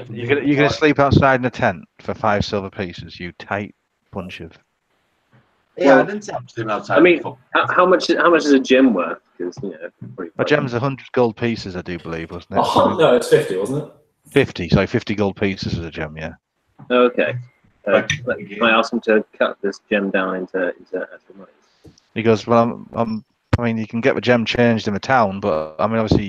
You're gonna sleep outside in a tent for 5 silver pieces. You tight bunch of. Yeah, I didn't say I'm sleeping outside. I mean, how much is a gem worth? Because a gem's 100 gold pieces, I do believe, wasn't it? Oh, no, it's 50, wasn't it? 50. So 50 gold pieces is a gem, yeah. Okay. Can I ask him to cut this gem down into actual money? He goes, well, I mean, you can get the gem changed in the town, but I mean, obviously,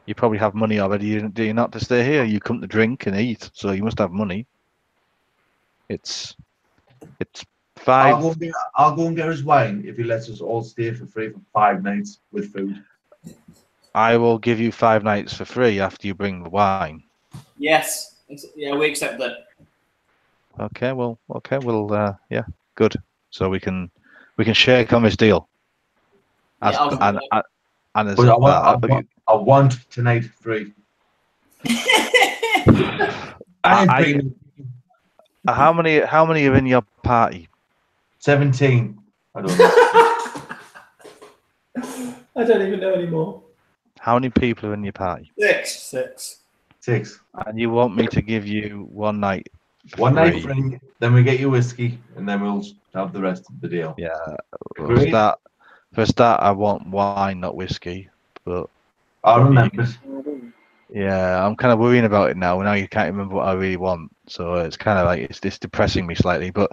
you probably have money already, do you not, to stay here? You come to drink and eat, so you must have money. It's 5. I'll go and get his wine if he lets us all stay for free for 5 nights with food. I will give you 5 nights for free after you bring the wine. Yes. Yeah, we accept that. Okay, well, yeah, good. So we can shake on this deal. I want tonight free. How many are in your party? 17. I don't know. I don't even know anymore. How many people are in your party? 6. And you want me to give you 1 night? One night free, then we get you whiskey, and then we'll have the rest of the deal. Yeah. For a start, I want wine, not whiskey. But I remember. Yeah, I'm kind of worrying about it now. Now you can't remember what I really want, so it's kind of like it's depressing me slightly. But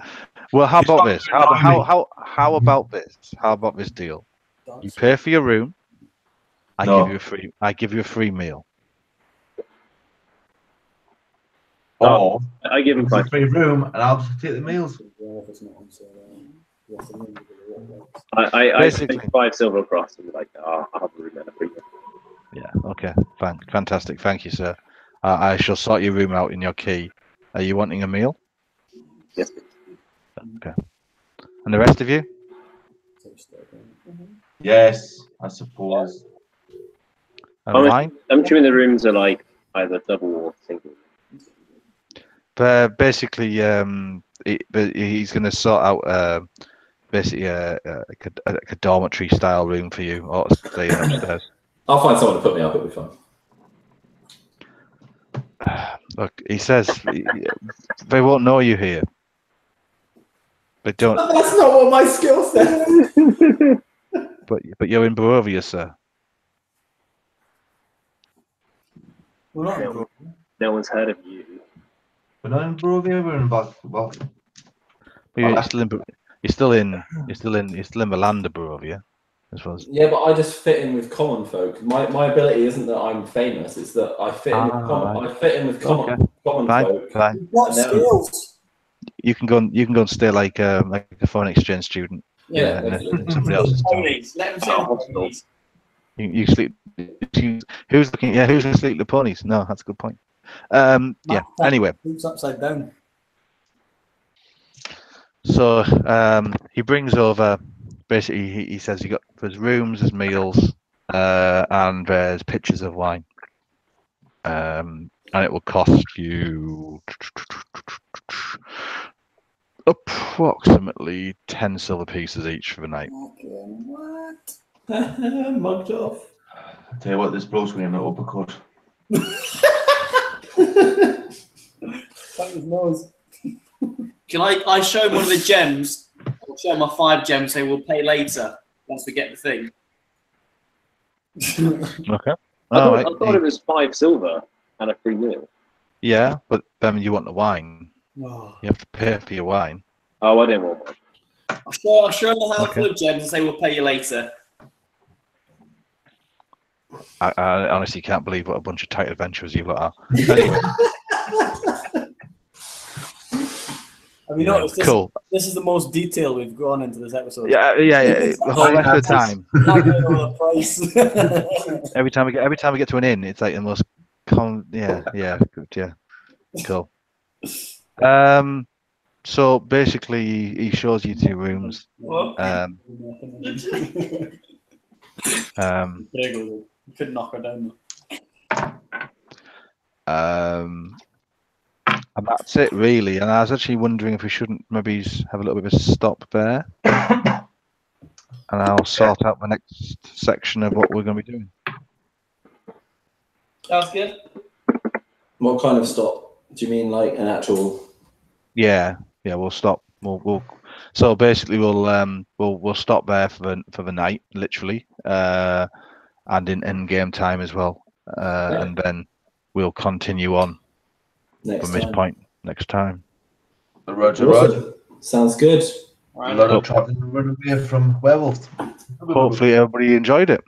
well, how about this? How about this? How about this deal? You pay for your room. I give you a free meal. Or I give him a free room, and I'll just take the meals. I take 5 silver across and be like, I'll have a room and a free room. Yeah. Okay. Fantastic. Thank you, sir. I shall sort your room out in your key. Are you wanting a meal? Yes. Okay. And the rest of you? Yes, I suppose. And wine? I'm assuming the rooms are like either double or single. Basically, he's going to sort out basically a dormitory style room for you, or staying upstairs. I'll find someone to put me up. It'll be fun. Look, he says they won't know you here. They don't. That's not what my skill set. But you're in Barovia, sir. We're not in Barovia. No one's heard of you. We're not in Barovia. We're in Bath. You're still in the land of Barovia, I suppose. Yeah, but I just fit in with common folk. My ability isn't that I'm famous; it's that I fit in with common. I fit in with common folk. Fine. What skills? You can go and stay like a foreign exchange student. Yeah, in somebody else's town. Ponies. Let them sit on ponies. You sleep. Who's looking? Yeah, who's going to sleep with ponies? No, that's a good point. Yeah. Anyway. It's upside down. So he brings over. Basically, he says there's rooms, there's meals, and there's pitchers of wine. And it will cost you approximately 10 silver pieces each for the night. Okay, what? Mugged off. I tell you what, this bloke's going to uppercut. His nose. Can I show him one of the gems? I'll show him my 5 gems. Say we'll pay later once we get the thing. Okay. I thought it was 5 silver and a free meal. Yeah, but then you want the wine. Oh. You have to pay for your wine. Oh, I didn't want one. I'll show him a handful of gems and say we'll pay you later. I honestly can't believe what a bunch of tight adventurers you've got. Anyway. Have you noticed this? Cool. This is the most detail we've gone into this episode. Yeah. The whole rest of the time. every time we get to an inn, it's like the most good, yeah. Cool. So basically, he shows you 2 rooms. You could knock her down. And that's it, really. And I was actually wondering if we shouldn't maybe have a little bit of a stop there. And I'll sort out the next section of what we're going to be doing. That's good. What kind of stop? Do you mean like an actual? Yeah. We'll stop. We'll. So basically, we'll stop there for the night, literally, and in game time as well, and then we'll continue on from this point next time. Roger. Sounds good. A lot of traveling run away from werewolves. Hopefully, everybody enjoyed it.